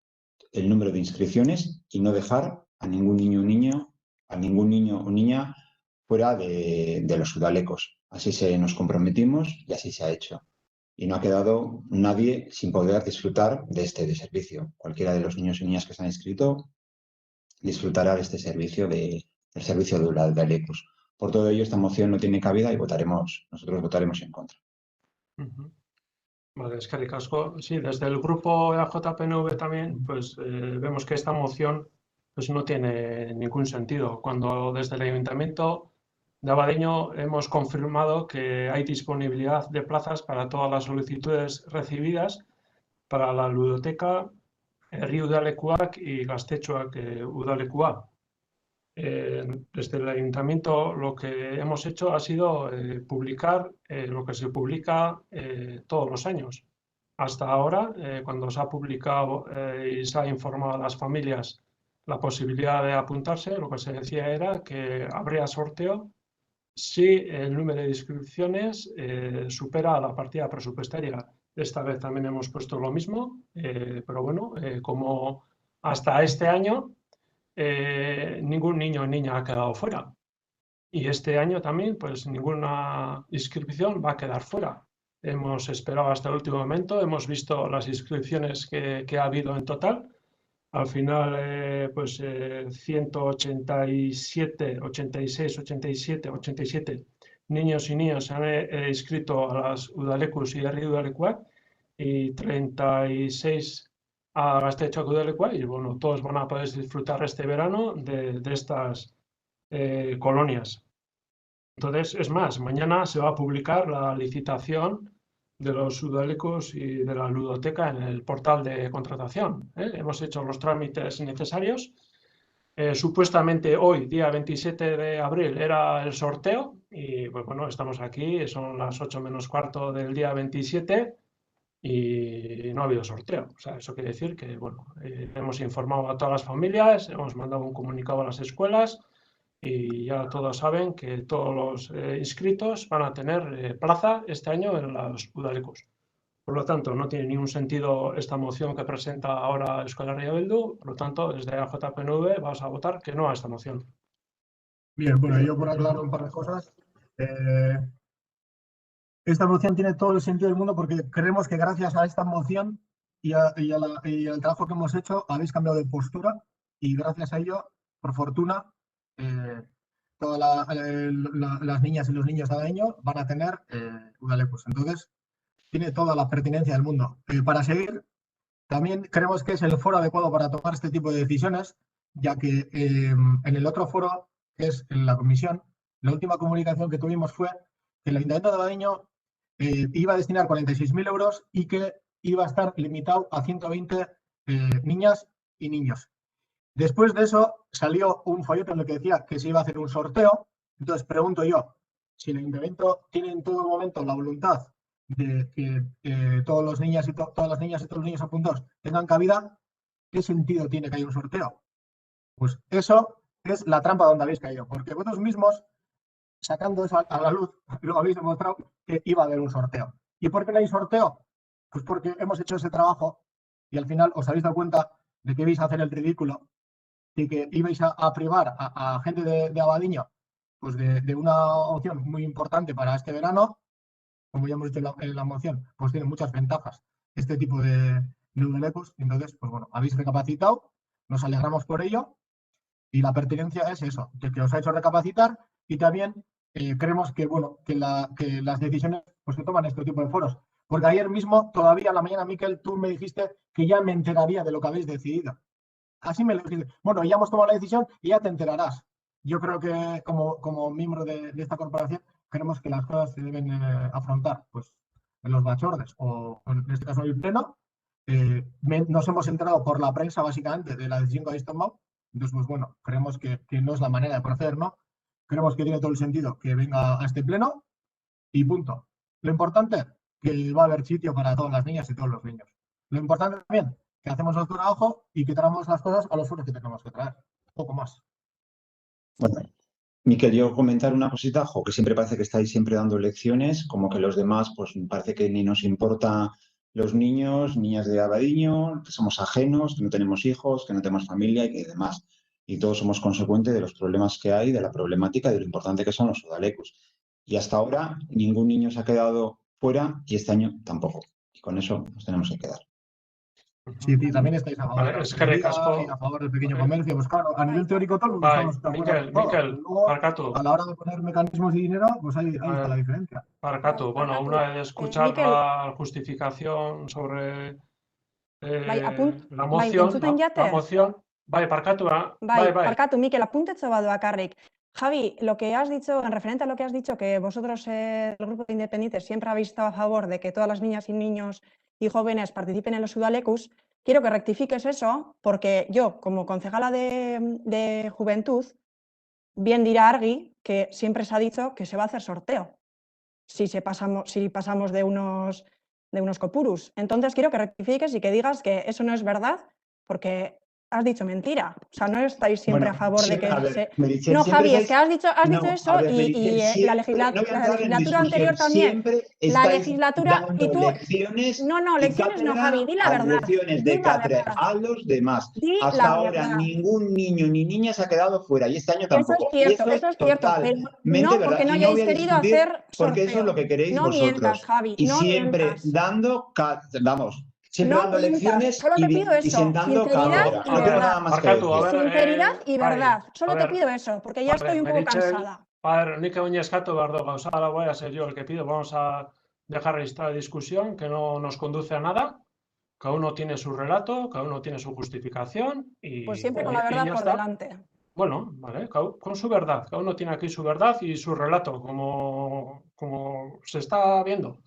el número de inscripciones y no dejar a ningún niño o niña fuera de los udalecos. Así nos comprometimos y así se ha hecho. Y no ha quedado nadie sin poder disfrutar de este servicio. Cualquiera de los niños y niñas que se han inscrito disfrutará de este servicio, del servicio de udalecos. Por todo ello, esta moción no tiene cabida y nosotros votaremos en contra. Vale, eskerrik asko. Sí, desde el grupo EAJ-PNV también, pues vemos que esta moción pues, no tiene ningún sentido. Cuando desde el Ayuntamiento de Abadiño hemos confirmado que hay disponibilidad de plazas para todas las solicitudes recibidas para la ludoteca Herri Udalekuak y Gaztetxoak Udalekua. Desde el Ayuntamiento lo que hemos hecho ha sido publicar lo que se publica todos los años. Hasta ahora, cuando se ha publicado y se ha informado a las familias la posibilidad de apuntarse, lo que se decía era que habría sorteo si el número de inscripciones supera la partida presupuestaria. Esta vez también hemos puesto lo mismo, pero bueno, como hasta este año ningún niño o niña ha quedado fuera. Y este año también, pues ninguna inscripción va a quedar fuera. Hemos esperado hasta el último momento, hemos visto las inscripciones que ha habido en total. Al final, pues 187, 86, 87, 87 niños y niñas se han inscrito a las Udalekus y Herri Udalekuak y 36 a Gaztetxoak Udalekuak, y bueno, todos van a poder disfrutar este verano de estas colonias. Entonces, es más, mañana se va a publicar la licitación de los udalecos y de la ludoteca en el portal de contratación. Hemos hecho los trámites necesarios. Supuestamente hoy, día 27 de abril, era el sorteo y pues, bueno, estamos aquí, son las 8 menos cuarto del día 27 y no ha habido sorteo. O sea, eso quiere decir que bueno, hemos informado a todas las familias, hemos mandado un comunicado a las escuelas y ya todos saben que todos los inscritos van a tener plaza este año en los udalecos. Por lo tanto, no tiene ningún sentido esta moción que presenta ahora Euskal Herria Bildu. Por lo tanto, desde AJPNV vamos a votar que no a esta moción. Bien, bueno, yo por aclarar un par de cosas. Esta moción tiene todo el sentido del mundo porque creemos que gracias a esta moción y al trabajo que hemos hecho habéis cambiado de postura y gracias a ello, por fortuna, todas las niñas y los niños de año van a tener udalecos. Entonces, tiene toda la pertinencia del mundo. Para seguir, también creemos que es el foro adecuado para tomar este tipo de decisiones, ya que en el otro foro, que es en la comisión, la última comunicación que tuvimos fue que el Ayuntamiento de Abadiño iba a destinar 46.000 euros y que iba a estar limitado a 120 niñas y niños. Después de eso salió un folleto en el que decía que se iba a hacer un sorteo. Entonces pregunto yo, si el Ayuntamiento tiene en todo momento la voluntad de que todas las niñas y todos los niños apuntados tengan cabida, ¿qué sentido tiene que haya un sorteo? Pues eso es la trampa donde habéis caído, porque vosotros mismos, sacando eso a la luz, lo habéis demostrado que iba a haber un sorteo. ¿Y por qué no hay sorteo? Pues porque hemos hecho ese trabajo y al final os habéis dado cuenta de que ibais a hacer el ridículo y que ibais a privar a gente de Abadiño pues de una opción muy importante para este verano. Como ya hemos dicho en la moción, pues tiene muchas ventajas este tipo de udalecos. Entonces, pues bueno, habéis recapacitado, nos alegramos por ello y la pertinencia es eso, que os ha hecho recapacitar y también creemos que, bueno, que las decisiones pues, se toman en este tipo de foros. Porque ayer mismo, todavía a la mañana, Miquel, tú me dijiste que ya me enteraría de lo que habéis decidido. Así me lo dijiste. Bueno, ya hemos tomado la decisión y ya te enterarás. Yo creo que como miembro de esta corporación creemos que las cosas se deben afrontar pues, en los bachordes o en este caso en el pleno. Nos hemos enterado por la prensa básicamente de la decisión que habéis tomado. Entonces, pues bueno, creemos que no es la manera de proceder, ¿no? Creemos que tiene todo el sentido que venga a este pleno y punto. Lo importante, que va a haber sitio para todas las niñas y todos los niños. Lo importante también, que hacemos nuestro trabajo y que traemos las cosas a los foros que tenemos que traer. Poco más. Bueno, Miquel, yo comentar una cosita, que siempre parece que estáis siempre dando lecciones, como que los demás, pues parece que ni nos importa los niños, niñas de Abadiño, que somos ajenos, que no tenemos hijos, que no tenemos familia y que demás. Y todos somos consecuentes de los problemas que hay, de la problemática, de lo importante que son los udalecos. Y hasta ahora ningún niño se ha quedado fuera y este año tampoco. Y con eso nos tenemos que quedar. Sí, también estáis a favor de la hostelería y a favor del pequeño comercio. Pues claro, a nivel teórico todo el mundo estamos de acuerdo con todo. Miquel, Luego, barkatu. a la hora de poner mecanismos y dinero, pues ahí está la diferencia. Barkatu, bueno, una vez escuchar Miquel. la justificación sobre Bai, la bai, moción, entzuten jate? la moción, barkatu, Bai, bai. barkatu, Mikel, apuntetxo bat bakarrik. Javi, lo que has dicho, en referente a lo que has dicho, que vosotros, el grupo de independientes, siempre habéis estado a favor de que todas las niñas y niños y jóvenes participen en los Udalecus, quiero que rectifiques eso, porque yo, como concejala de Juventud, bien dirá Argi que siempre se ha dicho que se va a hacer sorteo si pasamos de unos copurus. Entonces quiero que rectifiques y que digas que eso no es verdad, porque has dicho mentira. O sea, no estáis siempre a favor de que se... Meritxell, No, Javi, es estáis... que has dicho No, eso a ver, y Meritxell, la siempre, no voy a entrar en legislatura anterior discusión, también. siempre La estáis legislatura y dando tú... lecciones No, y lecciones no, cátedra Javi, di la a verdad. lecciones Di de la cátedra verdad. a los demás. Di Hasta la ahora verdad. ningún niño ni niña se ha quedado fuera y este año Eso tampoco. es cierto, y eso es pero totalmente no verdad. porque no Y no voy hayáis a querido discutir hacer porque eso es lo sorteo. que queréis No vosotros. mientas, Javi, Y no siempre mientas. dando, siempre No dando mientas, lecciones solo te pido y eso, sentando sinceridad cátedra. y No tengo verdad. nada más que Barkatu, decir. a ver, Sinceridad y verdad, solo a te ver, pido eso, porque ya estoy un poco Meritxell, cansada. a ver, nik egin eskatu behar dugu gauza, ahora voy a ser yo el que pido, vamos a dejar esta discusión que no nos conduce a nada, cada uno tiene su relato, cada uno tiene su justificación Pues siempre con la verdad ya por está. delante. Bueno, vale, con su verdad, cada uno tiene aquí su verdad y su relato, como se está viendo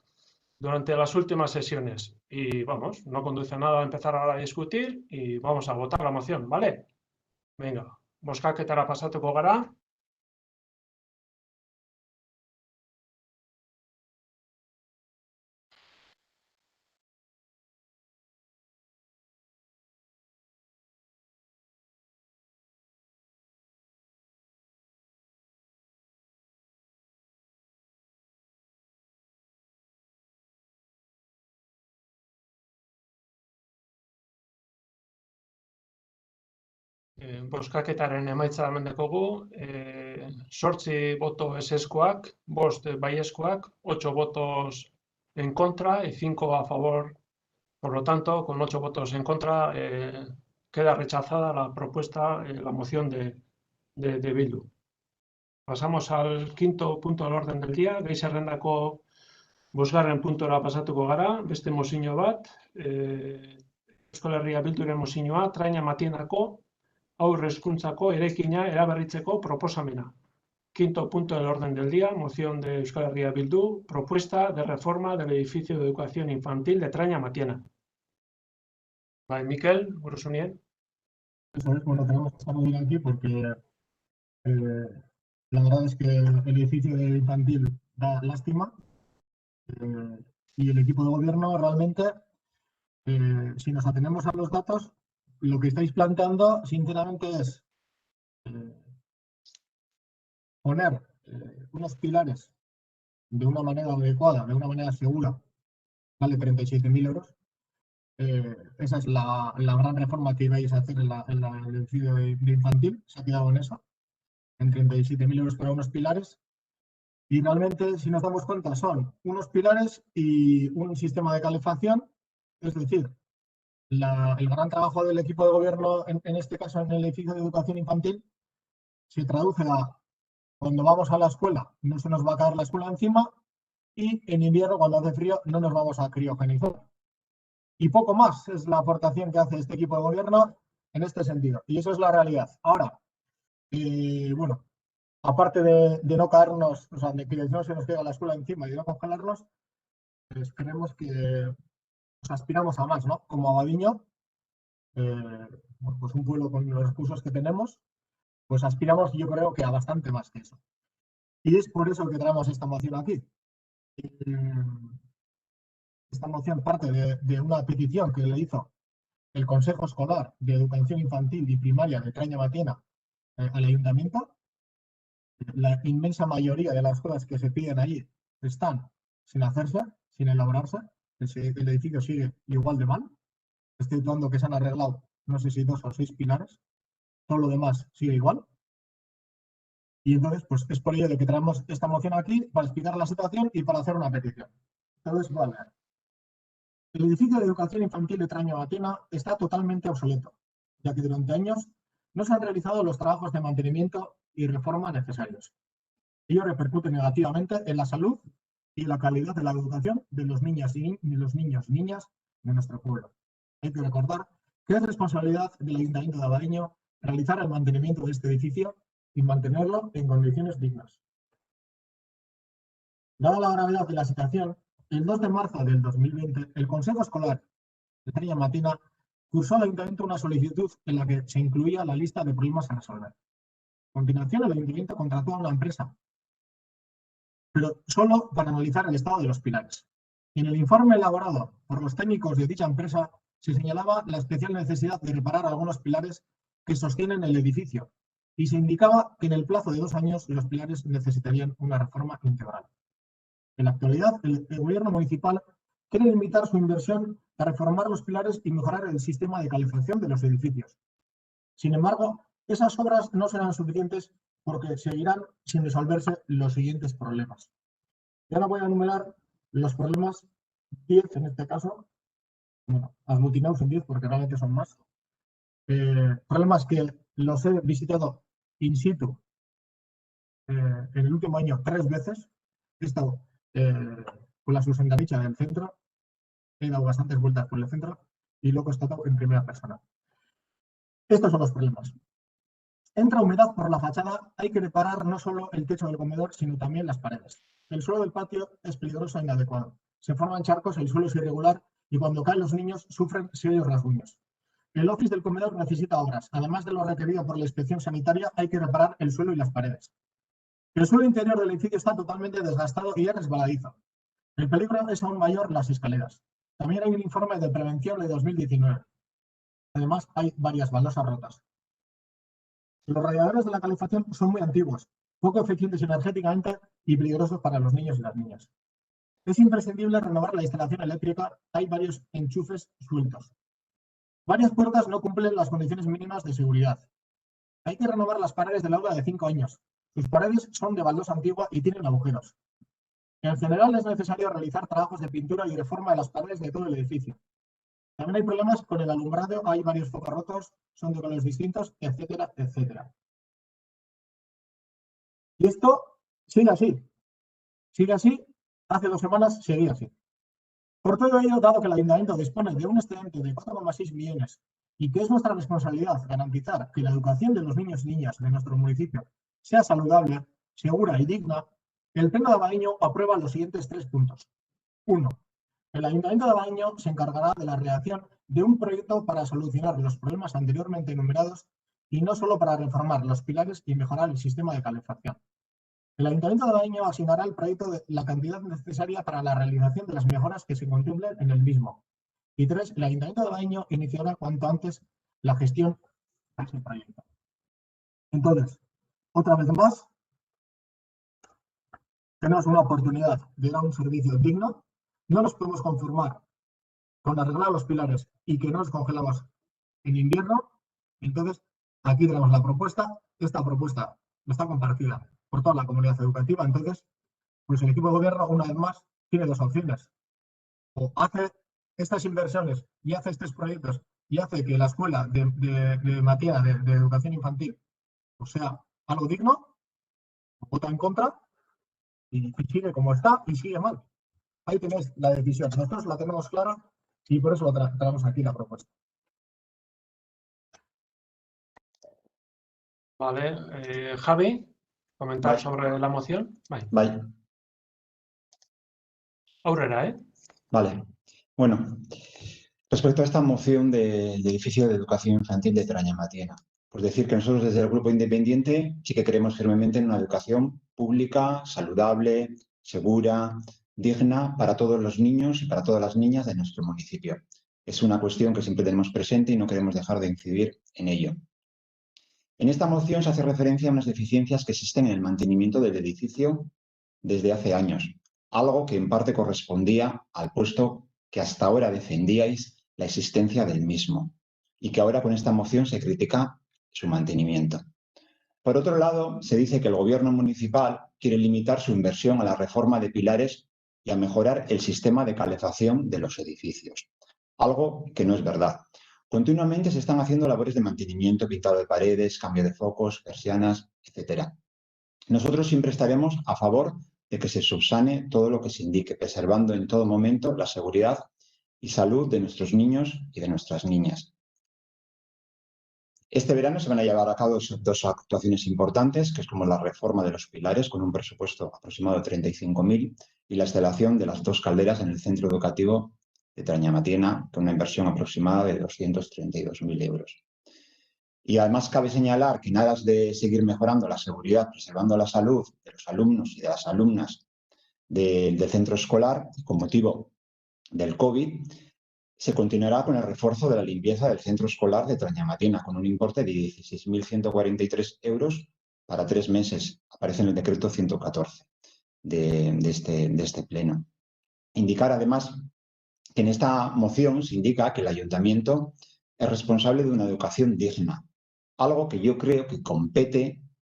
durante las últimas sesiones. Y vamos, no conduce a nada a empezar ahora a discutir y vamos a votar la moción, ¿vale? Venga, bozketara pasatuko gara. Bozkaketaren emaitza hemen dekogu, 8 boto eseskoak, 5 baiezkoak, 8 votos en contra y 5 a favor. Por lo tanto, con 8 votos en contra, queda rechazada la propuesta, la moción de Bildu. Pasamos al quinto punto del orden del día, gai zerrendako 5. puntora pasatuko gara, beste mozio bat, Euskal Herria Bilduren mozioa, Traina Matienako haur hezkuntzako eraikina eraberritzeko proposamena. Quinto punto del orden del día, moción de Euskal Herria Bildu, propuesta de reforma del edificio de educación infantil de Traña Matiena. Vale, Miquel, Ursunien. Eso es, bueno, tenemos que estar muy bien aquí porque la verdad es que el edificio de infantil da lástima y el equipo de gobierno realmente, si nos atenemos a los datos, lo que estáis planteando, sinceramente, es poner unos pilares de una manera adecuada, de una manera segura, vale 37.000 euros. Esa es la gran reforma que ibais a hacer en el edificio de infantil, se ha quedado en eso, en 37.000 euros para unos pilares. Y realmente, si nos damos cuenta, son unos pilares y un sistema de calefacción, es decir, el gran trabajo del equipo de gobierno, en este caso en el edificio de educación infantil, se traduce a cuando vamos a la escuela no se nos va a caer la escuela encima y en invierno cuando hace frío no nos vamos a criogenizar. Y poco más es la aportación que hace este equipo de gobierno en este sentido. Y eso es la realidad. Ahora, bueno, aparte de no caernos, o sea, de que no se nos caiga la escuela encima y de no congelarnos, pues creemos que pues aspiramos a más, ¿no? Como Abadiño, pues un pueblo con los recursos que tenemos, pues aspiramos, yo creo que a bastante más que eso. Y es por eso que traemos esta moción aquí. Esta moción parte de una petición que le hizo el Consejo Escolar de Educación Infantil y Primaria de Traña-Matina al ayuntamiento. La inmensa mayoría de las cosas que se piden allí están sin hacerse, sin elaborarse. El edificio sigue igual de mal, exceptuando que se han arreglado, no sé si 2 o 6 pilares. Todo lo demás sigue igual. Y entonces, pues es por ello de que traemos esta moción aquí para explicar la situación y para hacer una petición. Entonces, vale. El edificio de educación infantil de Traña-Matina está totalmente obsoleto, ya que durante años no se han realizado los trabajos de mantenimiento y reforma necesarios. Ello repercute negativamente en la salud y la calidad de la educación de los niños y niñas de nuestro pueblo. Hay que recordar que es responsabilidad del Ayuntamiento de Abadiño realizar el mantenimiento de este edificio y mantenerlo en condiciones dignas. Dada la gravedad de la situación, el 2 de marzo del 2020, el Consejo Escolar de Traña-Matina cursó al Ayuntamiento una solicitud en la que se incluía la lista de problemas a resolver. A continuación, el Ayuntamiento contrató a una empresa, pero solo para analizar el estado de los pilares. En el informe elaborado por los técnicos de dicha empresa se señalaba la especial necesidad de reparar algunos pilares que sostienen el edificio y se indicaba que en el plazo de 2 años los pilares necesitarían una reforma integral. En la actualidad, el gobierno municipal quiere limitar su inversión a reformar los pilares y mejorar el sistema de calefacción de los edificios. Sin embargo, esas obras no serán suficientes porque seguirán sin resolverse los siguientes problemas. Y ahora voy a enumerar los problemas, 10 en este caso, bueno, aglutinados en 10 porque realmente son más. Problemas que los he visitado in situ en el último año 3 veces. He estado con la subsendaricha del centro, he dado bastantes vueltas por el centro y luego he estado en primera persona. Estos son los problemas. Entra humedad por la fachada, hay que reparar no solo el techo del comedor, sino también las paredes. El suelo del patio es peligroso e inadecuado. Se forman charcos, el suelo es irregular y cuando caen los niños sufren serios rasguños. El office del comedor necesita obras. Además de lo requerido por la inspección sanitaria, hay que reparar el suelo y las paredes. El suelo interior del edificio está totalmente desgastado y es resbaladizo. El peligro es aún mayor en las escaleras. También hay un informe de prevención de 2019. Además, hay varias baldosas rotas. Los radiadores de la calefacción son muy antiguos, poco eficientes energéticamente y peligrosos para los niños y las niñas. Es imprescindible renovar la instalación eléctrica. Hay varios enchufes sueltos. Varias puertas no cumplen las condiciones mínimas de seguridad. Hay que renovar las paredes del aula de 5 años. Sus paredes son de baldosa antigua y tienen agujeros. En general es necesario realizar trabajos de pintura y reforma de las paredes de todo el edificio. También hay problemas con el alumbrado, hay varios focos rotos, son de colores distintos, etcétera, etcétera. Y esto sigue así. Sigue así. Hace 2 semanas seguía así. Por todo ello, dado que el Ayuntamiento dispone de un excedente de 4,6 millones y que es nuestra responsabilidad garantizar que la educación de los niños y niñas de nuestro municipio sea saludable, segura y digna, el Pleno de Abadiño aprueba los siguientes 3 puntos. 1. El Ayuntamiento de Abadiño se encargará de la redacción de un proyecto para solucionar los problemas anteriormente enumerados y no solo para reformar los pilares y mejorar el sistema de calefacción. El Ayuntamiento de Abadiño asignará al proyecto la cantidad necesaria para la realización de las mejoras que se contemplen en el mismo. Y 3. El Ayuntamiento de Abadiño iniciará cuanto antes la gestión de ese proyecto. Entonces, otra vez más, tenemos una oportunidad de dar un servicio digno. No nos podemos conformar con arreglar los pilares y que no nos congelamos en invierno. Entonces, aquí tenemos la propuesta. Esta propuesta está compartida por toda la comunidad educativa. Entonces, pues el equipo de gobierno, una vez más, tiene 2 opciones. O hace estas inversiones y hace estos proyectos y hace que la escuela de Matina, de educación infantil, pues sea algo digno, o vota en contra y sigue como está y sigue mal. Ahí tenéis la decisión. Nosotros la tenemos clara y por eso traemos aquí la propuesta. Vale, Javi, comentar Bai. sobre la moción. Bai. Aurrera, Vale. Bueno, respecto a esta moción del edificio de educación infantil de Traña-Matina, pues decir que nosotros desde el Grupo Independiente sí que creemos firmemente en una educación pública, saludable, segura, digna para todos los niños y para todas las niñas de nuestro municipio. es una cuestión que siempre tenemos presente y no queremos dejar de incidir en ello. En esta moción se hace referencia a unas deficiencias que existen en el mantenimiento del edificio desde hace años, algo que en parte correspondía al puesto que hasta ahora defendíais la existencia del mismo y que ahora con esta moción se critica su mantenimiento. Por otro lado, se dice que el gobierno municipal quiere limitar su inversión a la reforma de pilares y a mejorar el sistema de calefacción de los edificios, algo que no es verdad. Continuamente se están haciendo labores de mantenimiento, pintado de paredes, cambio de focos, persianas, etc. Nosotros siempre estaremos a favor de que se subsane todo lo que se indique, preservando en todo momento la seguridad y salud de nuestros niños y de nuestras niñas. Este verano se van a llevar a cabo dos actuaciones importantes, que es como la reforma de los pilares, con un presupuesto aproximado de 35.000, y la instalación de las 2 calderas en el centro educativo de Trañamatena, con una inversión aproximada de 232.000 euros. Y además cabe señalar que en aras de seguir mejorando la seguridad, preservando la salud de los alumnos y de las alumnas del centro escolar, con motivo del COVID, se continuará con el refuerzo de la limpieza del centro escolar de Trañamatena, con un importe de 16.143 euros para 3 meses. Aparece en el decreto 114 de este pleno. Indicar además que en esta moción se indica que el ayuntamiento es responsable de una educación digna, algo que yo creo que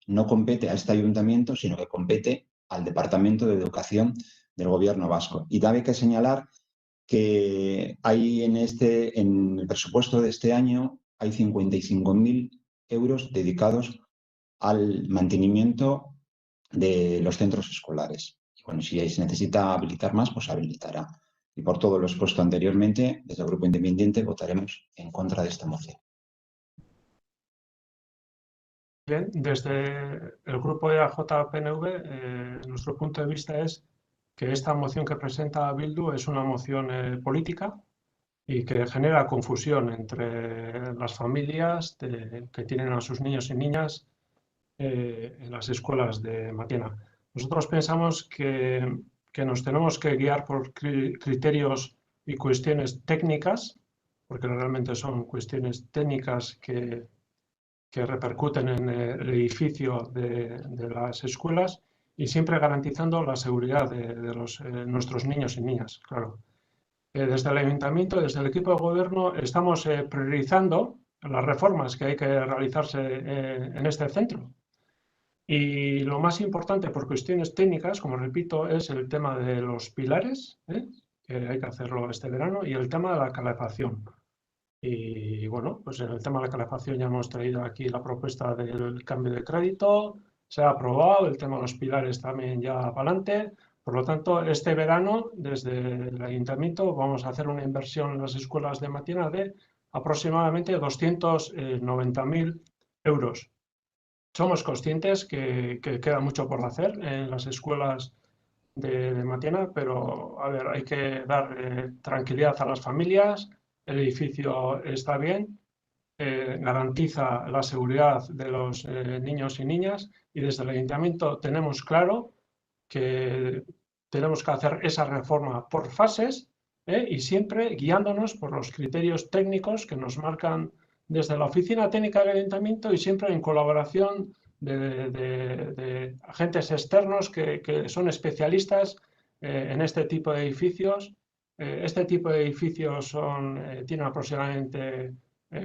no compete a este ayuntamiento, sino que compete al Departamento de Educación del Gobierno vasco. Y cabe que señalar que hay en el presupuesto de este año hay 55.000 euros dedicados al mantenimiento de los centros escolares. Y bueno, si se necesita habilitar más, pues habilitará. Y por todo lo expuesto anteriormente, desde el Grupo Independiente votaremos en contra de esta moción. Bien, desde el grupo de AJ-PNV, nuestro punto de vista es que esta moción que presenta Bildu es una moción política y que genera confusión entre las familias que tienen a sus niños y niñas en las escuelas de Matiena. Nosotros pensamos que nos tenemos que guiar por criterios y cuestiones técnicas, porque realmente son cuestiones técnicas que repercuten en el edificio de las escuelas y siempre garantizando la seguridad de nuestros niños y niñas, claro. Desde el ayuntamiento, desde el equipo de gobierno, estamos priorizando las reformas que hay que realizarse en este centro. Y lo más importante por cuestiones técnicas, como repito, es el tema de los pilares, que hay que hacerlo este verano, y el tema de la calefacción. Y bueno, pues en el tema de la calefacción ya hemos traído aquí la propuesta del cambio de crédito, se ha aprobado, el tema de los pilares también ya para adelante. Por lo tanto, este verano, desde el ayuntamiento, vamos a hacer una inversión en las escuelas de Matiena de aproximadamente 290.000 euros. Somos conscientes que queda mucho por hacer en las escuelas de Matiena, pero a ver, hay que dar tranquilidad a las familias. El edificio está bien, garantiza la seguridad de los niños y niñas y desde el ayuntamiento tenemos claro que tenemos que hacer esa reforma por fases y siempre guiándonos por los criterios técnicos que nos marcan desde la oficina técnica del ayuntamiento y siempre en colaboración de agentes externos que son especialistas en este tipo de edificios. Este tipo de edificios tienen aproximadamente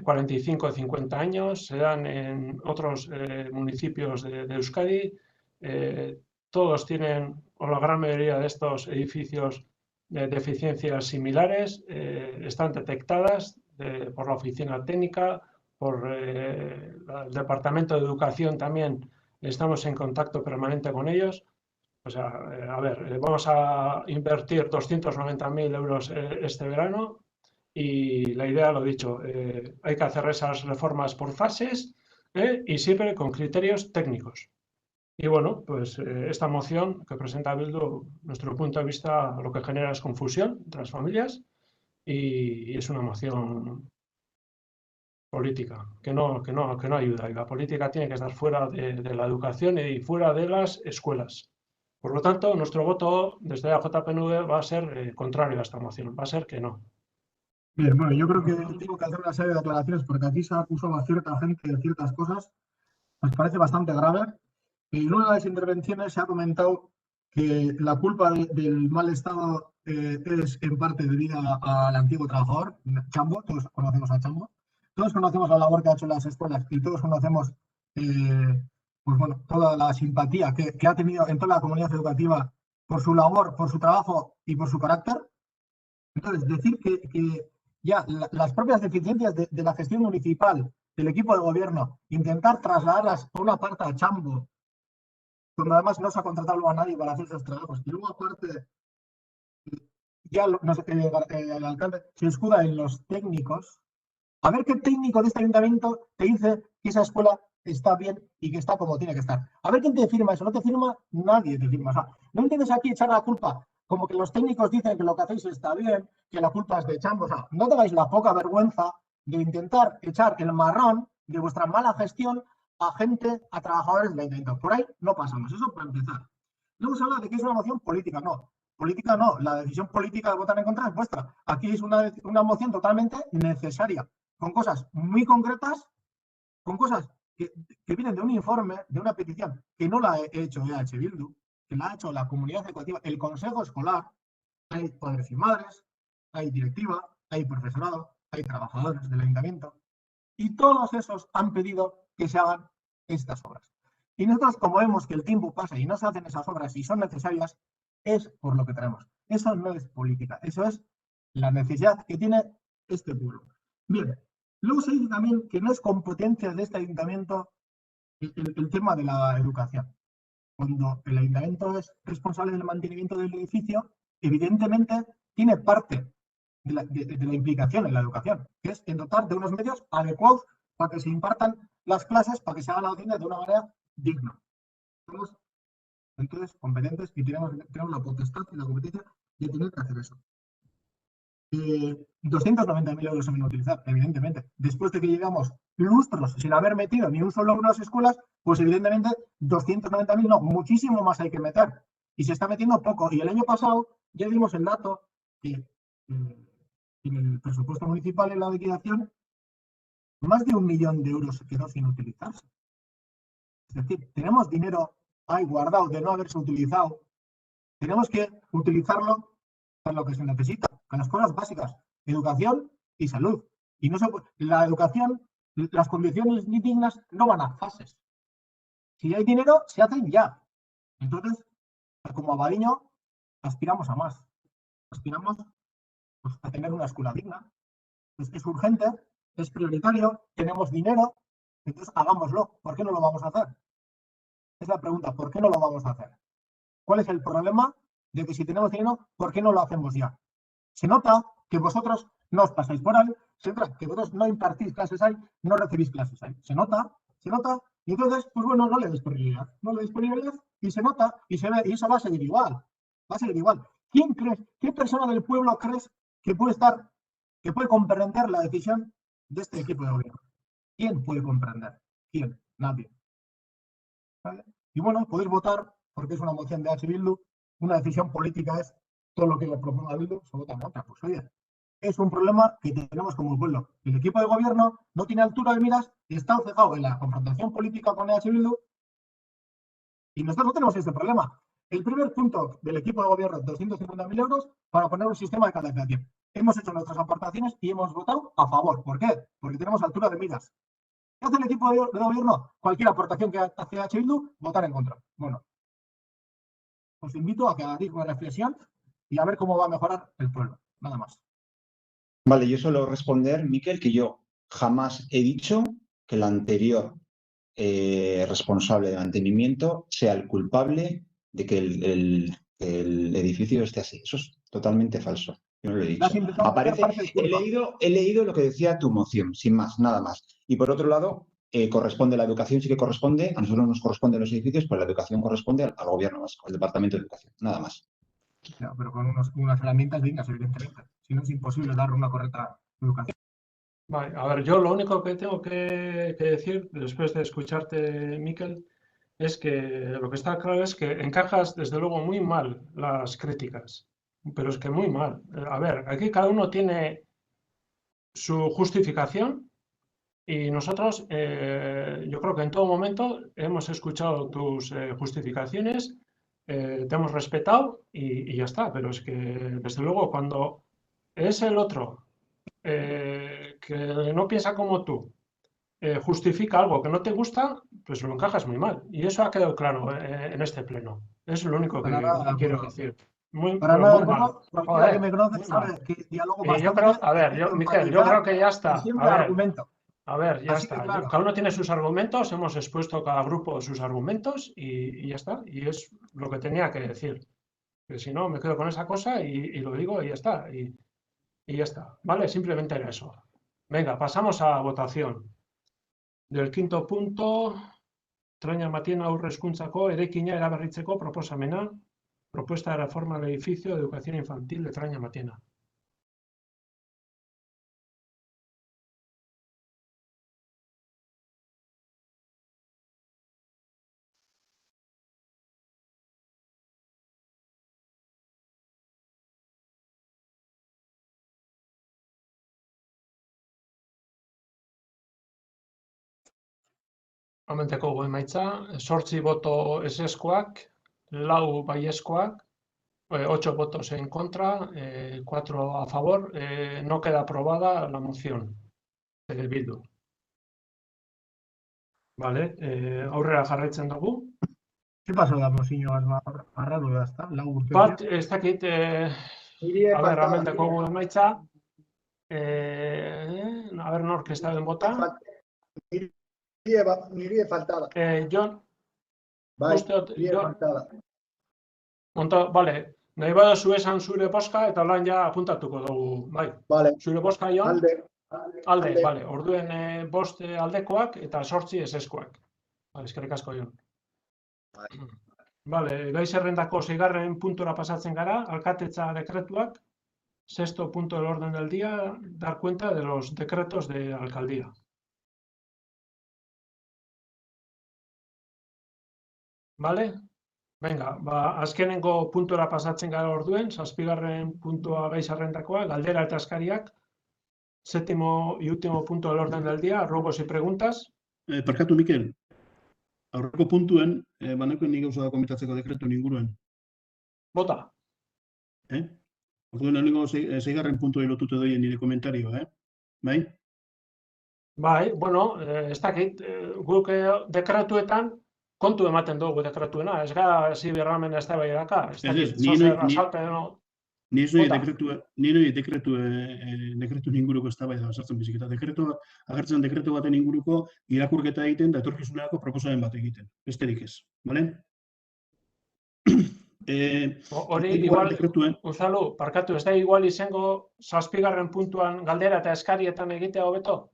45 o 50 años, se dan en otros municipios de Euskadi. Todos tienen, o la gran mayoría de estos edificios, deficiencias similares, están detectadas por la oficina técnica, por el Departamento de Educación también estamos en contacto permanente con ellos. O sea, a ver, vamos a invertir 290.000 euros este verano y la idea, lo dicho, hay que hacer esas reformas por fases y siempre con criterios técnicos. Y bueno, pues esta moción que presenta Bildu, nuestro punto de vista, lo que genera es confusión entre las familias y es una moción política que no ayuda. Y la política tiene que estar fuera de la educación y fuera de las escuelas. Por lo tanto, nuestro voto desde AJ-PNV va a ser contrario a esta moción, va a ser que no. Bien, bueno, yo creo que tengo que hacer una serie de aclaraciones porque aquí se ha acusado a cierta gente de ciertas cosas. Nos parece bastante grave. En una de las intervenciones se ha comentado que la culpa del mal estado es en parte debida al antiguo trabajador, Chambo, todos conocemos a Chambo, todos conocemos la labor que ha hecho en las escuelas y todos conocemos pues bueno, toda la simpatía que ha tenido en toda la comunidad educativa por su labor, por su trabajo y por su carácter. Entonces, decir que ya las propias deficiencias de la gestión municipal, del equipo de gobierno, intentar trasladarlas por una parte a Chambo, cuando además no se ha contratado a nadie para hacer esos trabajos, y luego aparte, ya el alcalde se escuda en los técnicos. A ver qué técnico de este ayuntamiento te dice que esa escuela está bien y que está como tiene que estar. A ver quién te firma eso. No te firma nadie, te firma. O sea, no intentes aquí echar la culpa como que los técnicos dicen que lo que hacéis está bien, que la culpa es de Chambo. O sea, no tengáis la poca vergüenza de intentar echar el marrón de vuestra mala gestión a gente, a trabajadores del ayuntamiento. Por ahí no pasamos. Eso para empezar. Luego se habla de que es una moción política. No, política no. La decisión política de votar en contra es vuestra. Aquí es una moción totalmente necesaria, con cosas muy concretas, con cosas que vienen de un informe, de una petición que no la he hecho EH Bildu, que la ha hecho la comunidad educativa, el consejo escolar, hay padres y madres, hay directiva, hay profesorado, hay trabajadores del ayuntamiento, y todos esos han pedido que se hagan estas obras. Y nosotros, como vemos que el tiempo pasa y no se hacen esas obras y son necesarias, es por lo que traemos. Eso no es política, eso es la necesidad que tiene este pueblo. Bien, luego se dice también que no es competencia de este ayuntamiento el tema de la educación. Cuando el ayuntamiento es responsable del mantenimiento del edificio, evidentemente tiene parte de la implicación en la educación, que es en dotar de unos medios adecuados para que se impartan las clases, para que se haga la doctrina de una manera digna. Somos entonces competentes y tenemos la potestad y la competencia de tener que hacer eso. 290.000 euros se van a utilizar, evidentemente. Después de que llegamos lustros sin haber metido ni un solo euro en las escuelas, pues evidentemente 290.000 no, muchísimo más hay que meter. Y se está metiendo poco. Y el año pasado ya dimos el dato que en el presupuesto municipal en la liquidación más de 1 millón de euros se quedó sin utilizarse. Es decir, tenemos dinero ahí guardado de no haberse utilizado. Tenemos que utilizarlo para lo que se necesita, con las cosas básicas, educación y salud. Y no la educación, las condiciones dignas no van a fases. Si hay dinero, se hacen ya. Entonces, como Abadiño, aspiramos a más. Aspiramos pues, a tener una escuela digna. Es urgente, es prioritario, tenemos dinero, entonces hagámoslo. ¿Por qué no lo vamos a hacer? Es la pregunta, ¿por qué no lo vamos a hacer? ¿Cuál es el problema de que si tenemos dinero, ¿por qué no lo hacemos ya? Se nota que vosotros no os pasáis por ahí, se nota que vosotros no impartís clases ahí, no recibís clases ahí. Se nota, y entonces, pues bueno, no le des prioridad, y se nota, y se ve, y eso va a seguir igual, va a seguir igual. ¿Quién crees, qué persona del pueblo crees que puede comprender la decisión de este equipo de gobierno? ¿Quién puede comprender? ¿Quién? Nadie. ¿Vale? Y bueno, podéis votar porque es una moción de H. Bildu, una decisión política es todo lo que le proponga Bildu, se vota en contra. Pues oye, es un problema que tenemos como pueblo. El equipo de gobierno no tiene altura de miras y está cegado en la confrontación política con H. Bildu y nosotros no tenemos ese problema. El primer punto del equipo de gobierno, 250.000 euros para poner un sistema de calefacción. Hemos hecho nuestras aportaciones y hemos votado a favor. ¿Por qué? Porque tenemos altura de miras. ¿Qué hace el equipo de gobierno? Cualquier aportación que hace H. Bildu, votar en contra. Bueno, os invito a que hagáis una reflexión y a ver cómo va a mejorar el pueblo. Nada más. Vale, yo suelo responder, Miquel, que yo jamás he dicho que el anterior responsable de mantenimiento sea el culpable de que el edificio esté así. Eso es totalmente falso. Yo no lo he dicho. He leído lo que decía tu moción, sin más, nada más. Y por otro lado, corresponde la educación, sí que corresponde, a nosotros nos corresponden los edificios, pero la educación corresponde al gobierno vasco, al Departamento de Educación, nada más. No, pero con unas herramientas dignas, evidentemente. Si no, es imposible dar una correcta educación. Vale, a ver, yo lo único que tengo que decir, después de escucharte, Miquel, es que lo que está claro es que encajas, desde luego, muy mal las críticas, pero es que muy mal. A ver, aquí cada uno tiene su justificación y nosotros, yo creo que en todo momento hemos escuchado tus justificaciones, te hemos respetado y ya está, pero es que desde luego cuando es el otro que no piensa como tú, justifica algo que no te gusta, pues lo encajas muy mal. Y eso ha quedado claro en este pleno. Es lo único que quiero decir. Para nada, Muy mal. cualquiera que me conoce muy sabe mal. que diálogo Y yo bastante. creo, a ver, Miquel, yo creo que ya está. Siempre argumento. A ver, ya Así que, está. claro. Cada uno tiene sus argumentos, hemos expuesto cada grupo sus argumentos y ya está. Y es lo que tenía que decir. Que si no, me quedo con esa cosa y lo digo y ya está. Y ya está. ¿Vale? Simplemente era eso. Venga, pasamos a votación. Del quinto punto, Trañamatien aurre hezkuntzako eraikina eraberritzeko proposamena, propuesta de reforma del edificio de educación infantil de Trañamatiena. Amenteko emaitza, 8 boto ezezkoak, 4 baiezkoak, 8 votos en contra, 4 a favor. No queda aprobada la moción de Bildu. Vale, aurrera jarraitzen dugu. ¿Qué pasó, Damosinho? Arraro ya está. Bat, ez dakit, a ver, amenteko emaitza, a ver, nork ez da den bota. Niri faltada. Jon, Bai, uste dut, niri faltada. Bale, nahi baduzu esan zure bozka eta orain ja apuntatuko dugu, bai. Vale. Zure bozka, Jon? Alde. Bale, orduen 5 aldekoak eta 8 ezezkoak. Bale, eskerrik asko, Jon. Bale, gai zerrendako 6. puntura pasatzen gara, alkatetza dekretuak, 6. punto del orden del día, dar cuenta de los decretos de alcaldía. Vale? Venga, azkenengo puntura pasatzen gara orduen, 7. puntua gai zerrendakoa, galdera eta eskariak, 7. y último punto del orden del día, ruegos y preguntas. Parkatu, Mikel, aurreko puntuen, baneko nik gauza da komentatzeko dekretu inguruen. Bota. Orduen lehenengo 6. puntua lotute doien nire komentarioa, bai? Bai, bueno, ez dakit, guk dekretuetan kontu ematen dugu dekretuena, ez gara hasi berramen ez da bai daka, ez dakit, zozer asalpen, Ni dekretu inguruko ez da bai da, sartzen bizik, eta agertzen dekretu baten inguruko irakurketa egiten da etorkizunerako proposamen bat egiten, besterik ez, bale? Hori, igual, Unzalu, parkatu, ez da igual izango 7. puntuan galdera eta eskarietan egitea hobeto?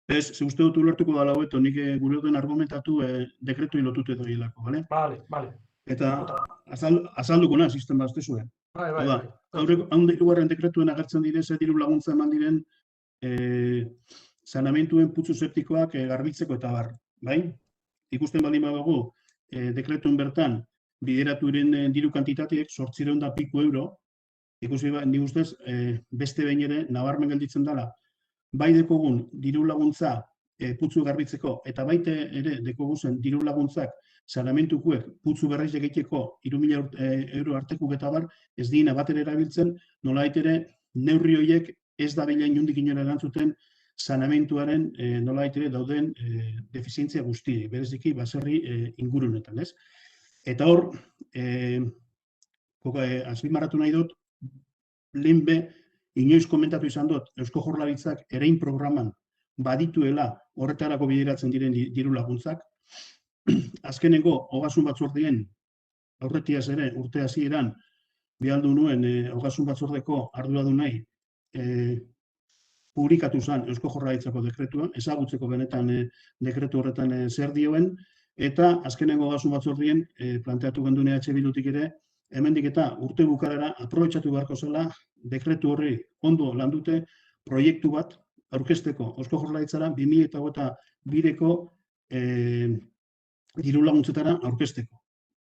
Ez, ze uste dut ulertuko dala hobeto, nik gure duen argumentatu dekretu ilotute doilako, bale? Bale. Eta azalduko na, sistema aztezue. Bai. Haun hirugarren dekretuen agertzen direz, diru laguntza eman diren saneamenduen putzu septikoak garbitzeko eta bar, bai? Ikusten baldin badugu, dekretuen bertan, bideraturen diru kantitateek 800 eta piku euro, ikusi ni ustez, beste behin ere, nabarmen gelditzen dela, bai dekogun diru laguntza putzu garbitzeko, eta baite ere dekoguzen diru laguntzak saneamendukuek putzu berriz egiteko 3.000 euro artekuk eta bar, ez diena batera erabiltzen, nolabait ere neurri horiek ez da bilain jundik inora erantzuten saneamenduaren nolabait ere dauden defizientzia guztiei, bereziki baserri ingurunetan, ez? Eta hor, azpimarratu nahi dut, lehen be, inoiz komentatu izan dut, Eusko Jaurlaritzak erein programan badituela horretarako bideratzen diren diru laguntzak. Azkenengo, ogasun batzordien, aurretiaz ere, urte hasieran bialdu nuen ogasun batzordeko arduradunei publikatu zen Eusko Jaurlaritzako dekretua, ezagutzeko benetan dekretu horretan zer dioen, eta azkenengo ogasun batzordien planteatu genduen Bildutik ere, hemendik eta urte bukarara aprobetxatu beharko zela dekretu horri ondo landute proiektu bat aurkezteko Eusko Jaurlaritzara 2022ko diru laguntzetara aurkezteko.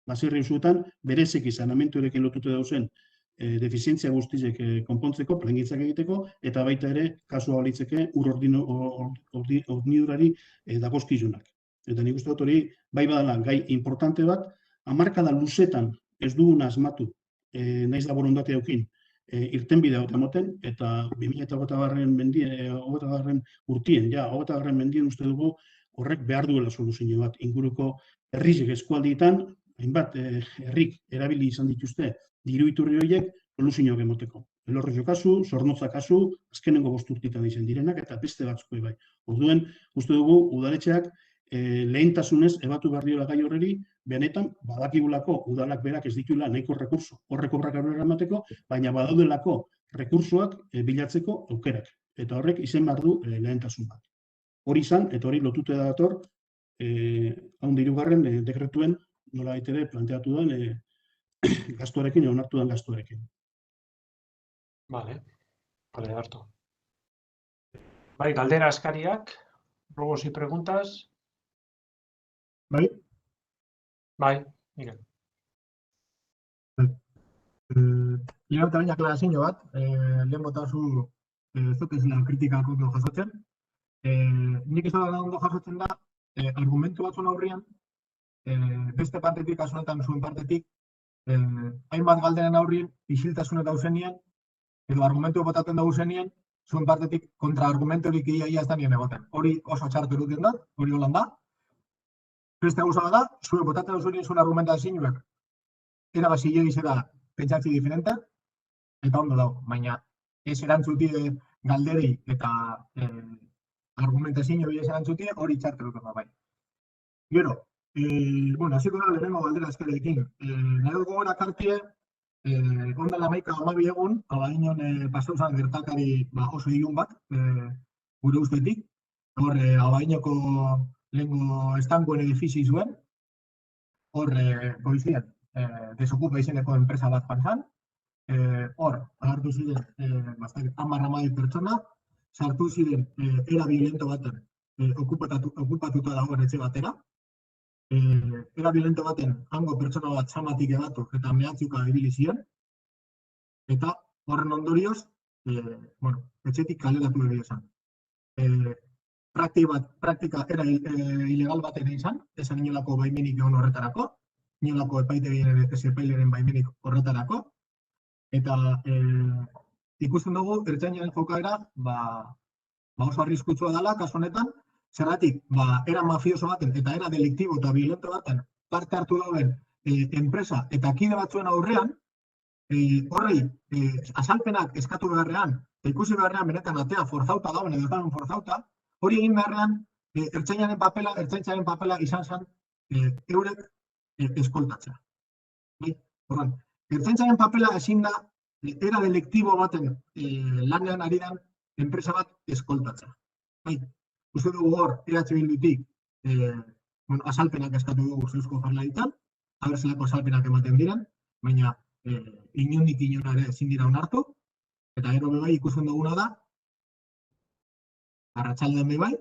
Baserri usuetan bereziki saneamenduarekin lotute dauzen defizientzia guztiek konpontzeko, plangintzak egiteko, eta baita ere, kasua balitzeke ur hornidurari dagozkizunak. Eta nik uste dut hori, bai badala, gai importante bat, hamarkada luzetan ez dugun asmatu, naiz da borondatea eukin, irtenbidea hau emoten, eta 2008 urtien, ja, 20 mendien uste dugu horrek behar duela soluzio bat. Inguruko herriek eskualdietan, hainbat herrik erabili izan dituzte diru iturri horiek soluzioak emoteko. Elorrio kasu, Zornotza kasu, azkenengo 5 urtetan izan direnak, eta beste batzuk bai. Orduen, uste dugu udaletxeak lehentasunez ebatu behar diola gai horreri, benetan badakigulako udalak berak ez dituela nahiko rekurso horrek obrak aurrera emateko, baina badaudelako rekursoak bilatzeko aukerak. Eta horrek izen behar du lehentasun bat. Hori izan, eta hori lotuta dator, haun hirugarren dekretuen nola baitere planteatu den gastuarekin, onartu den gastuarekin. Vale, hartu. Bai, galdera askariak, rogos y preguntas. Bai, Bai, Miguel. Lehen eta baina aklarazio bat, lehen botazu zuk ezela kritikak ondo jasotzen. Nik ez da ondo jasotzen da, argumentu batzuen aurrian, beste partetik, kasunetan zuen partetik, hainbat galderen aurrien, isiltasuna dauzenien, edo argumentu botatzen dauzenien, zuen partetik kontra-argumentorik ia ez da nien egoten. Hori oso txartu eruten da, hori holan da. Beste gauza da, zuen botatzen dauzenien zuen argumentazioak, erabazi izera pentsatzi diferente, eta ondo dago, baina ez erantzuti galderi eta argumentazio ez erantzuti hori txartu eruten da bai. Gero, hasiko da lehenengo galdera eskarekin. Nahi dugu gora kartie, ondan 11-12 egun, abadinon pasauzan gertakari oso ilun bat, gure ustetik. Hor, abadinoko lehengo estankoen edifizi zuen, hor, goizien, desokupa izeneko enpresa bat panzan, hor, agartu ziren 10 pertsona, sartu ziren era violento baten okupatuta dagoen etxe batera, era violento baten hango pertsona bat zamatik edatu eta mehatzuka ibili ziren, eta horren ondorioz, etxetik kaleratu egia izan. Praktika era ilegal bat ere izan, esan inolako baimenik egon horretarako, inolako epaileren baimenik horretarako, eta ikusten dugu, ertzainaren jokaera, oso arriskutsua dela, kasu honetan, zergatik, era mafioso baten eta era deliktibo eta violento baten parte hartu dauen enpresa eta kide batzuen aurrean, horrei azalpenak eskatu beharrean, eta ikusi beharrean benetan atea forzauta dauen edo dauen forzauta, hori egin beharrean ertzaintzaren papela izan zen eurek eskoltatzea. Horren, ertzaintzaren papela ezin da era deliktibo baten lanean ari den enpresa bat eskoltatzea. Uste dugu hor, EH Bildutik azalpenak eskatu dugu Eusko Jaurlaritzan, abertzelako azalpenak ematen diren, baina inondik inora ere ezin dira onartu, eta gero bebai ikusten duguna da, arratsaldean bebai,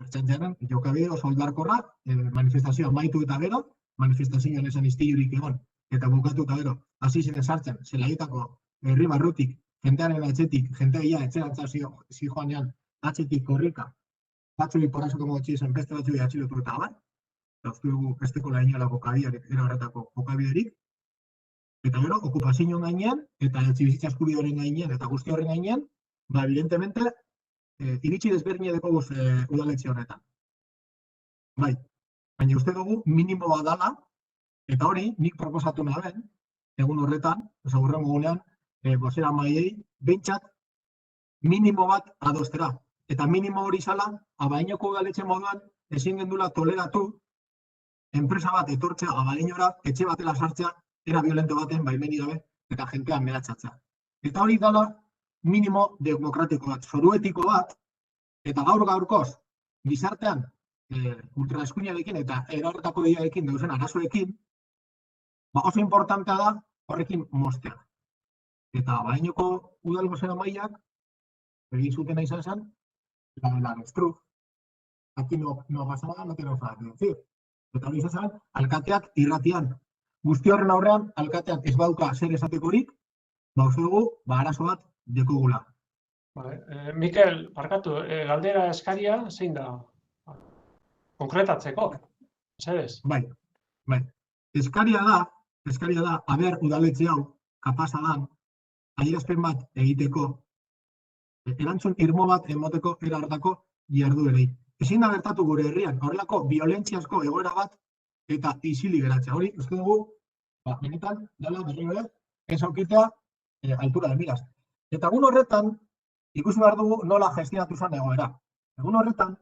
ertzaintzaren jokabide oso oldarkorra, manifestazioa amaitu eta gero, manifestazioan esan istilurik egon, eta bukatu eta gero, hasi ziren sartzen, zelaietako herri barrutik, jentearen atzetik, jentea etxerantza zijoanean, atzetik korrika, batzuri porrazuko motxi zen, beste batzuri atxilotu eta abar, eta uste dugu esteko lainalako kabiarik, era horretako jokabiderik, eta gero, okupazioen gainean, eta etxibizitza eskubidoren gainean, eta guzti horren gainean, evidentemente, iritsi desberdina dekogu udaletxe honetan. Bai, baina uste dugu minimo bat dala, eta hori nik proposatu naben, egun horretan, hurrengo gunean, bozera maiei, behintzat minimo bat adostera. Eta minimo hori zala, Abadiñoko udaletxe moduan, ezin gendula toleratu, enpresa bat etortzea Abadiñora, etxe batela sartzea, era violento baten baimenik gabe, eta jentean mehatxatzea. Eta hori dala, minimo demokratiko bat, zoruetiko bat, eta gaur-gaurkoz, gizartean, ultraeskuinarekin eta erorretako diarekin dauzen arazoekin, oso importantea da horrekin mostea. Eta Abadiñoko udal bozera maiak, egin zutena izan zen, la avestruz, aquí no pasa nada, no tenemos nada que decir. Eta hori izan zen, alkateak irratian Guzti horren aurrean, alkateak ez bauka zer esatekorik, uste dugu, arazo bat dekogula. Mikel, barkatu, galdera eskaria zein da? Konkretatzeko, zeres? Bai. Eskaria da, aber udaletxe hau, kapasa da, adierazpen bat egiteko, erantzun irmo bat emoteko era hartako jarduerei. Ezin da gertatu gure herrian, horrelako biolentziazko egoera bat eta isilik geratzea. Hori, uste dugu, benetan, dela berriro ere, ez aukitea altura de miras. Eta egun horretan, ikusi behar dugu nola gestionatu zen egoera. Egun horretan,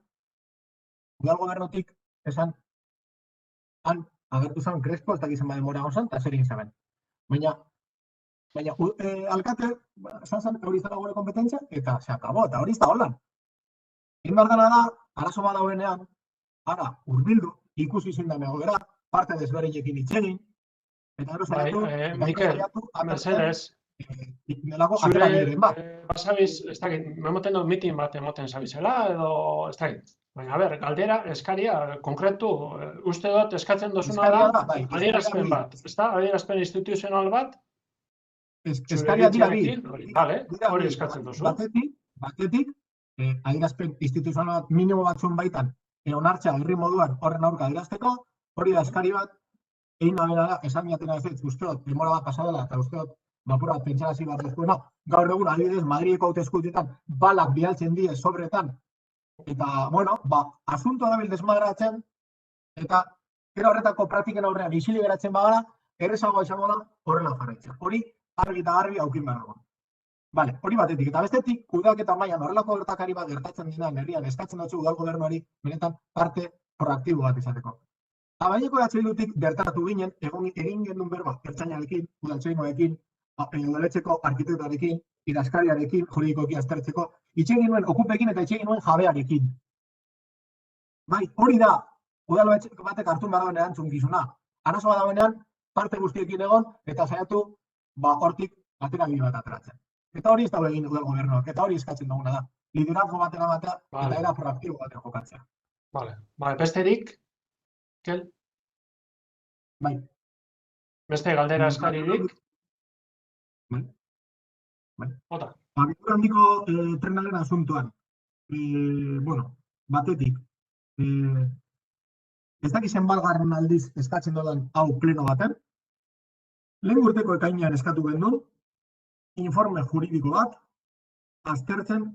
udal gobernutik esan, han agertu zen Crespo, ez dakizan demora gozan, eta zer egin zaben. Baina alkate, esan zen, hori izan gure kompetentzia, eta se akabo, eta hori ez da holan. Egin behar dena da, arazo bat dauenean, ara, hurbildu, ikusi zen da egoera, parte desberdinekin hitz egin, eta gero saiatu, Mikel, Mercedes, zure, basabiz, ez dakit, memoten dut mitin bat emoten zabizela, edo, ez dakit. Baina, galdera, eskaria, konkretu, uste dut eskatzen dozuna da, adierazpen bat, ez da? Adierazpen instituzional bat? Eskaria dira bi. Hori eskatzen dozu. Batetik, adierazpen instituzional bat minimo batzun baitan, onartzea herri moduan horren aurka adierazteko, hori da eskari bat, egin da esan jatena ez uste dut, demora bat pasadela, eta uste dut, bapura bat pentsarazi bat duzkuena, gaur egun adibidez, Madrideko hauteskundeetan balak bialtzen die sobretan, eta, asunto dabil desmadratzen, eta gero horretako praktiken aurrean isili geratzen bagara, errezagoa izango da horrela jarraitzea. Hori argi eta garbi aukin behar dago. Bale, hori batetik, eta bestetik, kudeaketa mailan horrelako gertakari bat gertatzen denean herrian eskatzen dutzu udal gobernuari benetan parte proaktibo bat izateko. Abaineko Bildutik gertatu ginen, egin gendun berba, ertzainarekin, udaltzainoekin, udaletxeko arkitektoarekin, idazkariarekin, juridikoki aztertzeko, itxegin nuen okupekin eta itxegin nuen jabearekin. Bai, hori da, udal batek hartu behar dagoen erantzukizuna. Arazo bat dagoenean, parte guztiekin egon, eta saiatu, hortik aterabide bat ateratzen. Eta hori ez dago egin udal gobernuak, eta hori eskatzen duguna da. Liderazgo batera batea, eta era proaktibo batean jokatzea. Vale, besterik? Kel? Bai. Beste galdera eskaririk? Bai. Ota. Abitur handiko trenaren asuntoan. Batetik. Ez dakiz zenbatgarren aldiz eskatzen dodan hau pleno baten. Lehen urteko ekainean eskatu genuen, informe juridiko bat, aztertzen,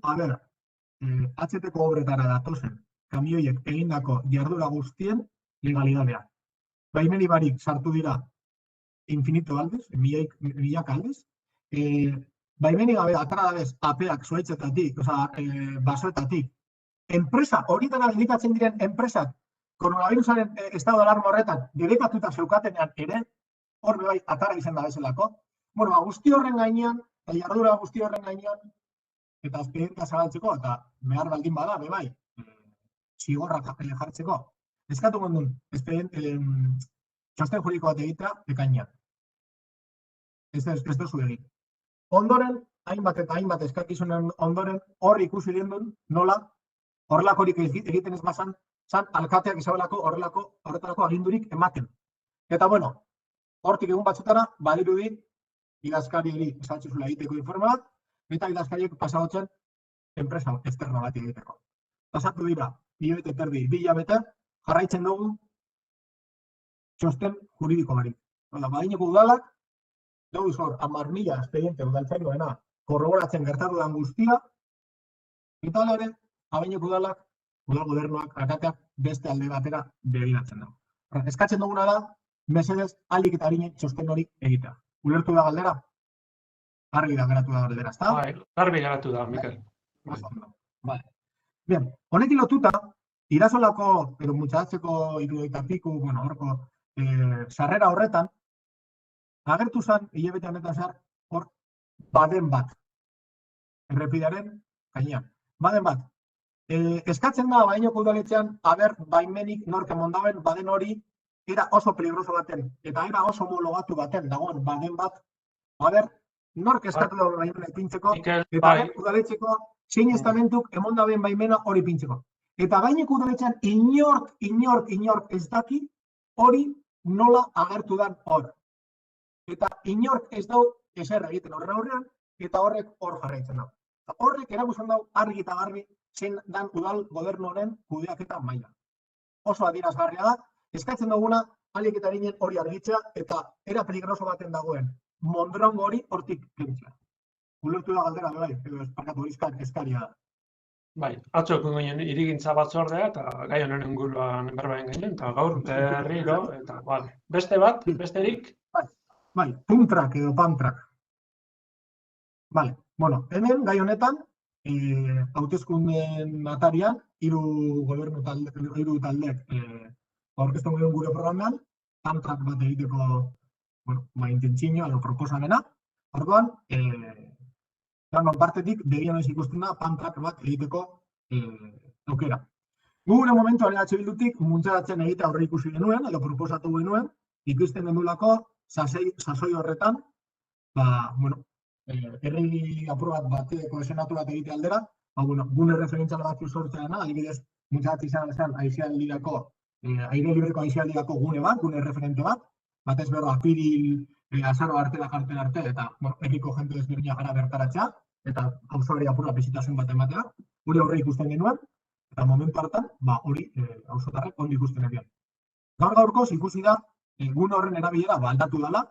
HT-ko obretara datozen kamioiek egindako jardura guztien legalidadea. Baimeni barik sartu dira infinito aldez, milak aldez. Baimeni gabe atara dabez apeak zuaitzetatik, basoetatik. Enpresa, horietan dedikatzen diren enpresak, koronavirusaren estado de alarma horretan, dedikatuta zeukatenean ere, hor bai atara izan da bezalako. Guzti horren gainean, eta jardura guzti horren gainean, eta azpedientea zabaltzeko, eta behar baldin bada, bai, zigorrak jartzeko. Eskatu gondun, txosten juridiko bat egitea, ekainean. Ez duzu egin. Ondoren, hainbat eta hainbat eskakizunen ondoren, hor ikusi dien nola, horrelakorik egiten ez bazan, zan alkateak izabelako horretarako agindurik ematen. Eta hortik egun batzutara, badirudi, idazkariari esaltzuzula egiteko informe bat, eta idazkariek pasagotzen enpresa externa bat egiteko. Pasatu dira, hilabete terdi, 2 hilabete, jarraitzen dugu txosten juridiko barik. Badineko udalak, dauz hor, 10.000 espediente udaltzairoena korroboratzen gertatu den guztia, eta ere, badineko udalak, udal gobernuak, alkateak, beste alde batera begiratzen dago. Eskatzen duguna da, mesedez, alik eta harinen txosten hori egitea. Ulertu da galdera? Garbi da geratu da galdera, ezta? Garbi geratu da, Mikel. Bien, honekin lotuta, Irasolako, mutxatzeko 70 piku, horko, sarrera horretan, agertu zen, hilabete honetan zehar, hor, baden bat. Errepidearen gainean. Baden bat. Eskatzen da, Bainoko udaletxean, baimenik nork emondaben, baden hori, era oso peligroso baten, eta era oso homologatu baten, dagoen baden bat, nork eskatu da baimena ipintzeko, eta udaletxeko zein estamentuk emondaben baimena hori ipintzeko. Eta Bainoko udaletxean inork ez daki hori nola agertu dan hor. Eta inork ez dau ezer egiten horren aurrean, eta horrek hor jarraitzen dau. Horrek erakusten dau argi eta garbi zein dan udal gobernu honen kudeaketa maila. Oso adierazgarria da, eskatzen duguna ahalik eta arinen hori argitzea eta era peligroso baten dagoen mondrongo hori hortik kentzea. Ulertu da galdera bai, edo esparkatu eskaria da. Bai, atzo ginen hirigintza batzordea eta gai honen inguruan berba egin ginen, eta gaur berriro, eta besterik? Bai, puntrak edo pantrak. Vale, bueno, hemen gai honetan, hauteskundeen atarian, hiru taldeek aurkezten gure programean, pantrak bat egiteko, intentzioa edo proposamena. Orduan, danon partetik, begionez ikusten da, pantrak bat egiteko aukera. Gure momentuan EH Bildutik muntzaratzen egitea aurre ikusi genuen, edo proposatu genuen, ikusten genulako sasoi horretan, herri aprobat bateko esenatu bat egitea aldera, gune referentzial bat sortzeana, adibidez, muntzaratzen izan aizialdirako, aire libreko aizialdirako gune bat, gune referente bat, batez berro apiril, azaro arte da jartzen arte, eta herriko jente desberdina gara bertaratzea, eta auzoari apura bizitasun bat ematea, hori aurre ikusten genuen, eta momentu hartan, hori auzotarrek ondo ikusten egian. Gaur-gaurkoz ikusi da, gune horren erabilera aldatu dela,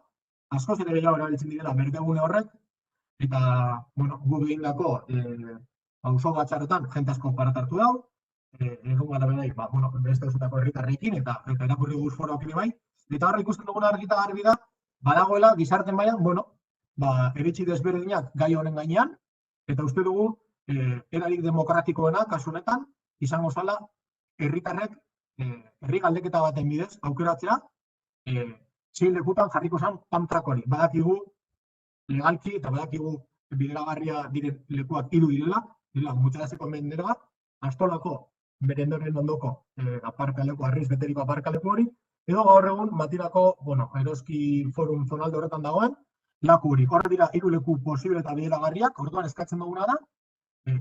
askoz ere gehiago erabiltzen direla berdegune horrek, eta, gu egindako auzo batzarretan jente asko parte hartu dau, egun gara berai, beste auzoetako herritarrekin, eta erakurri guz foroak ere bai, eta horre ikusten duguna argita garbi da, badagoela gizarte mailan, iritzi desberdinak gai honen gainean, eta uste dugu, erarik demokratikoena, kasu honetan, izango zala, herritarrek, herri galdeketa baten bidez, aukeratzea, zein lekutan jarriko zen pantrak hori. Badakigu, legalki, eta badakigu bideragarria diren lekuak hiru direla, mutxarazeko mendera, Astolako, berendoren ondoko aparkaleko, arriz beteriko aparkaleko hori, edo gaur egun Matirako, Eroski Forum zonalde horretan dagoen, laku hori. Horre dira, hiru leku posible eta bideragarriak, orduan eskatzen duguna da,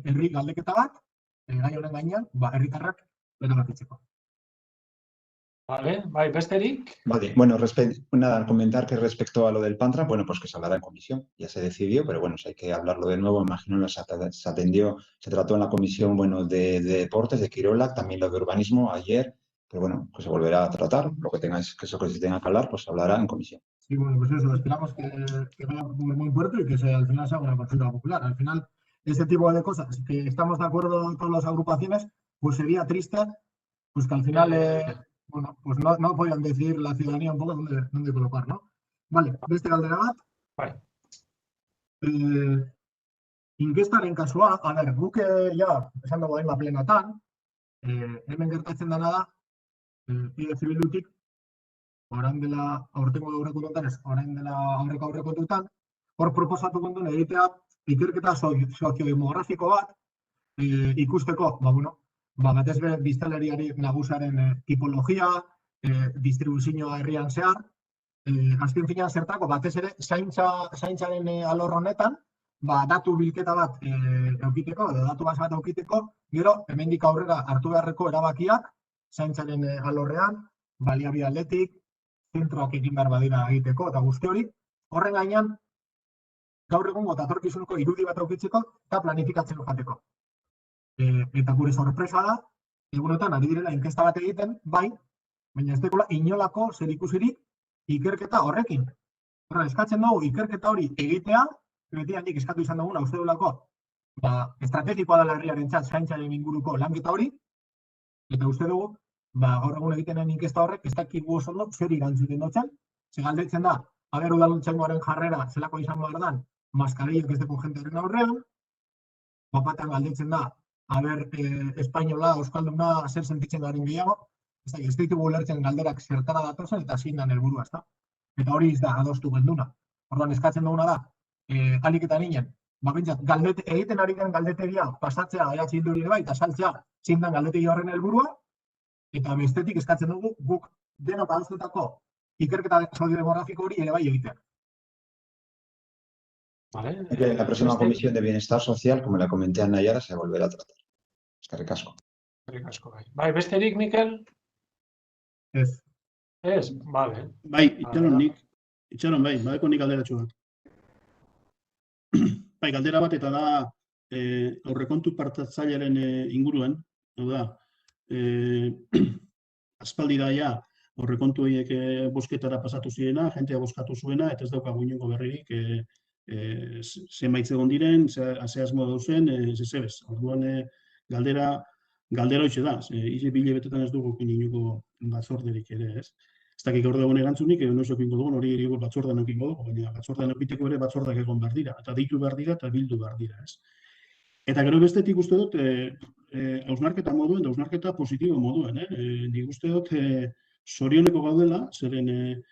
herri galdeketa bat, gai honen gainean, herritarrak erabakitzeko. Vale, bai, besterik? Vale, bueno, nada, comentar que respecto a lo del PANTRA, pues que se hablará en comisión, ya se decidió, pero bueno, si hay que hablarlo de nuevo, imagino que se trató en la comisión, de deportes, de Quirola, también lo de urbanismo ayer, pero bueno, pues se volverá a tratar, lo que tengáis, que eso que se tenga que hablar, pues se hablará en comisión. Sí, bueno, pues eso, esperamos que vaya muy fuerte y que al final sea una consulta popular. Al final, este tipo de cosas, que estamos de acuerdo todas las agrupaciones, pues sería triste, pues que al final... pues no podían decidir la ciudadanía un poco dónde colocar, ¿no? Vale, beste galdera bat. Bai. Inkestaren kasua, guk esan dugu hainbat plenatan, hemen gertatzen dena da, EH Bildutik, orain dela aurtengo aurrekontuetan ez, orain dela aurreko aurrekontuetan, hor proposatu kontuen egitea ikerketa soziodemografiko bat, ikusteko, batez be biztanleriari nagusiaren tipologia, distribuzioa herrian zehar, azken finean zertako, batez ere, zaintzaren alor honetan, datu bilketa bat eukiteko, edo datu base bat eukiteko, gero, hemendik aurrera hartu beharreko erabakiak, zaintzaren alorrean, baliabide aldetik, zentroak egin behar badira egiteko, eta guzti hori, horren gainean, gaur egungo eta etorkizuneko irudi bat eukitzeko, eta planifikatzen joateko. Eta gure sorpresa da, egunotan ari direla inkesta bat egiten, bai, baina ez dekola inolako zerikusirik ikerketa horrekin. Horra, eskatzen dugu ikerketa hori egitea, beti handik eskatu izan duguna, uste dugulako, estrategikoa dela herriarentzat zaintzaren inguruko lanketa hori, eta uste dugu, gaur egun egitenen inkesta horrek, ez dakigu oso ondo zer irantzuten dutzen, ze galdetzen da, aber udaltzaingoaren jarrera zelako izan behar dan, maskarillak ez deko jentearen aurrean, bapatean galdetzen da, espainola, euskalduna, zer sentitzen garen gehiago, ez ditugu ulertzen galderak zertara datozen eta zein dan helburua, ezta? Eta hori ez da adostu genduna. Orduan eskatzen duguna da, alik eta ninen, egiten ari den galdetegia pasatzea EH Bilduri ere bai, eta saltzea zein dan galdetegi horren helburua, eta bestetik eskatzen dugu guk denok adostutako ikerketa soziodemografiko hori ere bai egitea. En la próxima Comisión de Bienestar Social, como la comenté a Nayara, se volverá a tratar. Eskerrik asko. Bai, besterik, Mikel? Ez. Ez, bale. Bai, itxaron bai, badeko nik galderatxo bat. Bai, galdera bat eta da aurrekontu partatzailearen inguruen, hau da, aspaldi da ja, aurrekontu horiek bozketara pasatu zirena, jentea bozkatu zuena, eta ez daukagu inongo berririk zenbait egon diren, ze asmo dauzen, zezebez. Orduan, galdera hoitxe da, ize bile betetan ez dugu inongo batzorderik ere, ez? Ez dakik gaur dagoen erantzunik, noiz ekingo dugun, hori batzordean ekingo dugu, baina batzordean ekiteko ere batzordak egon behar dira, eta deitu behar dira, eta bildu behar dira, ez? Eta gero bestetik uste dut, hausnarketa moduen, da hausnarketa positibo moduen, nik uste dut, zorioneko gaudela, zeren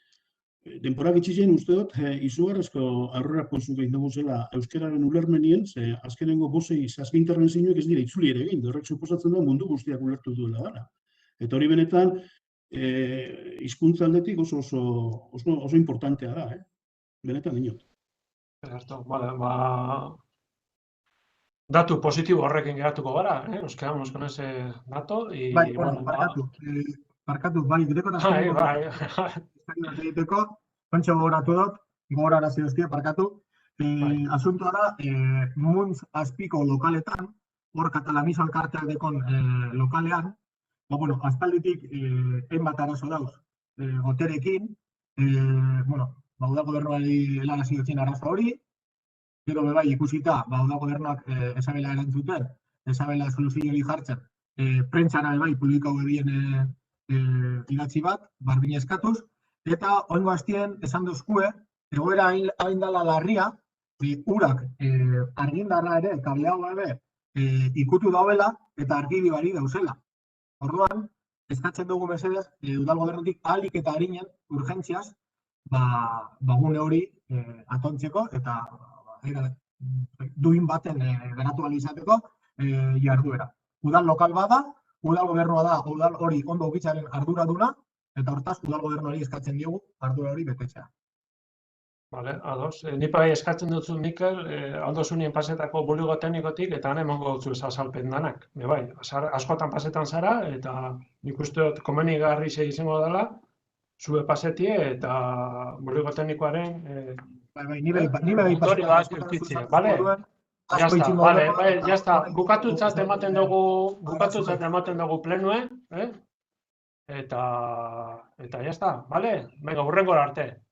denporak itxizien uste dut, izugarrezko aurrera pausu egin dugu zela euskararen ulermenien, ze azkenengo bosei zazpi intervenzioek ez dira itzuli ere egin, horrek suposatzen da mundu guztiak ulertu duela dara. Eta hori benetan, hizkuntza aldetik oso importantea da, benetan dinot. Vale, datu positibo horrekin geratuko gara, nos quedamos con ese dato. Bai, bueno, barkatu, bai, direkotasunen egiteko, kontxo gogorarazi duztia, barkatu. Asuntoa da, Muntz azpiko lokaletan, hor Katalanizo elkarteak dekon lokalean, bueno, aspalditik hainbat arazo dauz, goterekin, da gobernuari helarazi dutzen arazo hori, gero bai ikusita, da gobernuak ezabela erantzuten, ezabela soluzio hori jartzen, prentsara bai publikau edien idatzi bat, bardin eskatuz, eta oingo hastien esan duzkue, egoera hain dala larria, urak argindarra ere, kableau gabe, ikutu dauela eta argibibari dauzela. Orduan, eskatzen dugu mesedez, udal gobernutik ahalik eta harinen urgentziaz, gune hori atontzeko eta duin baten garatu ahal izateko jarduera. Udal lokal bada, udal gobernua da, udal hori ondo ukitzaren arduraduna, eta hortaz, udal gobernuari eskatzen diogu ardura hori betetzea. Vale, ados. Ni bai eskatzen dutzu, Mikel, aldo zunien pasetako buligo teknikotik, eta han emango dutzu azalpen danak. Bai, askotan pasetan zara, eta nik uste dut komenigarri izango dela, zue pasetie eta buligo teknikoaren ni bai pasetan. Vale? Ya está. Bukatutzat ematen dugu plenue, eta ya está, vale? Venga, hurrengora arte.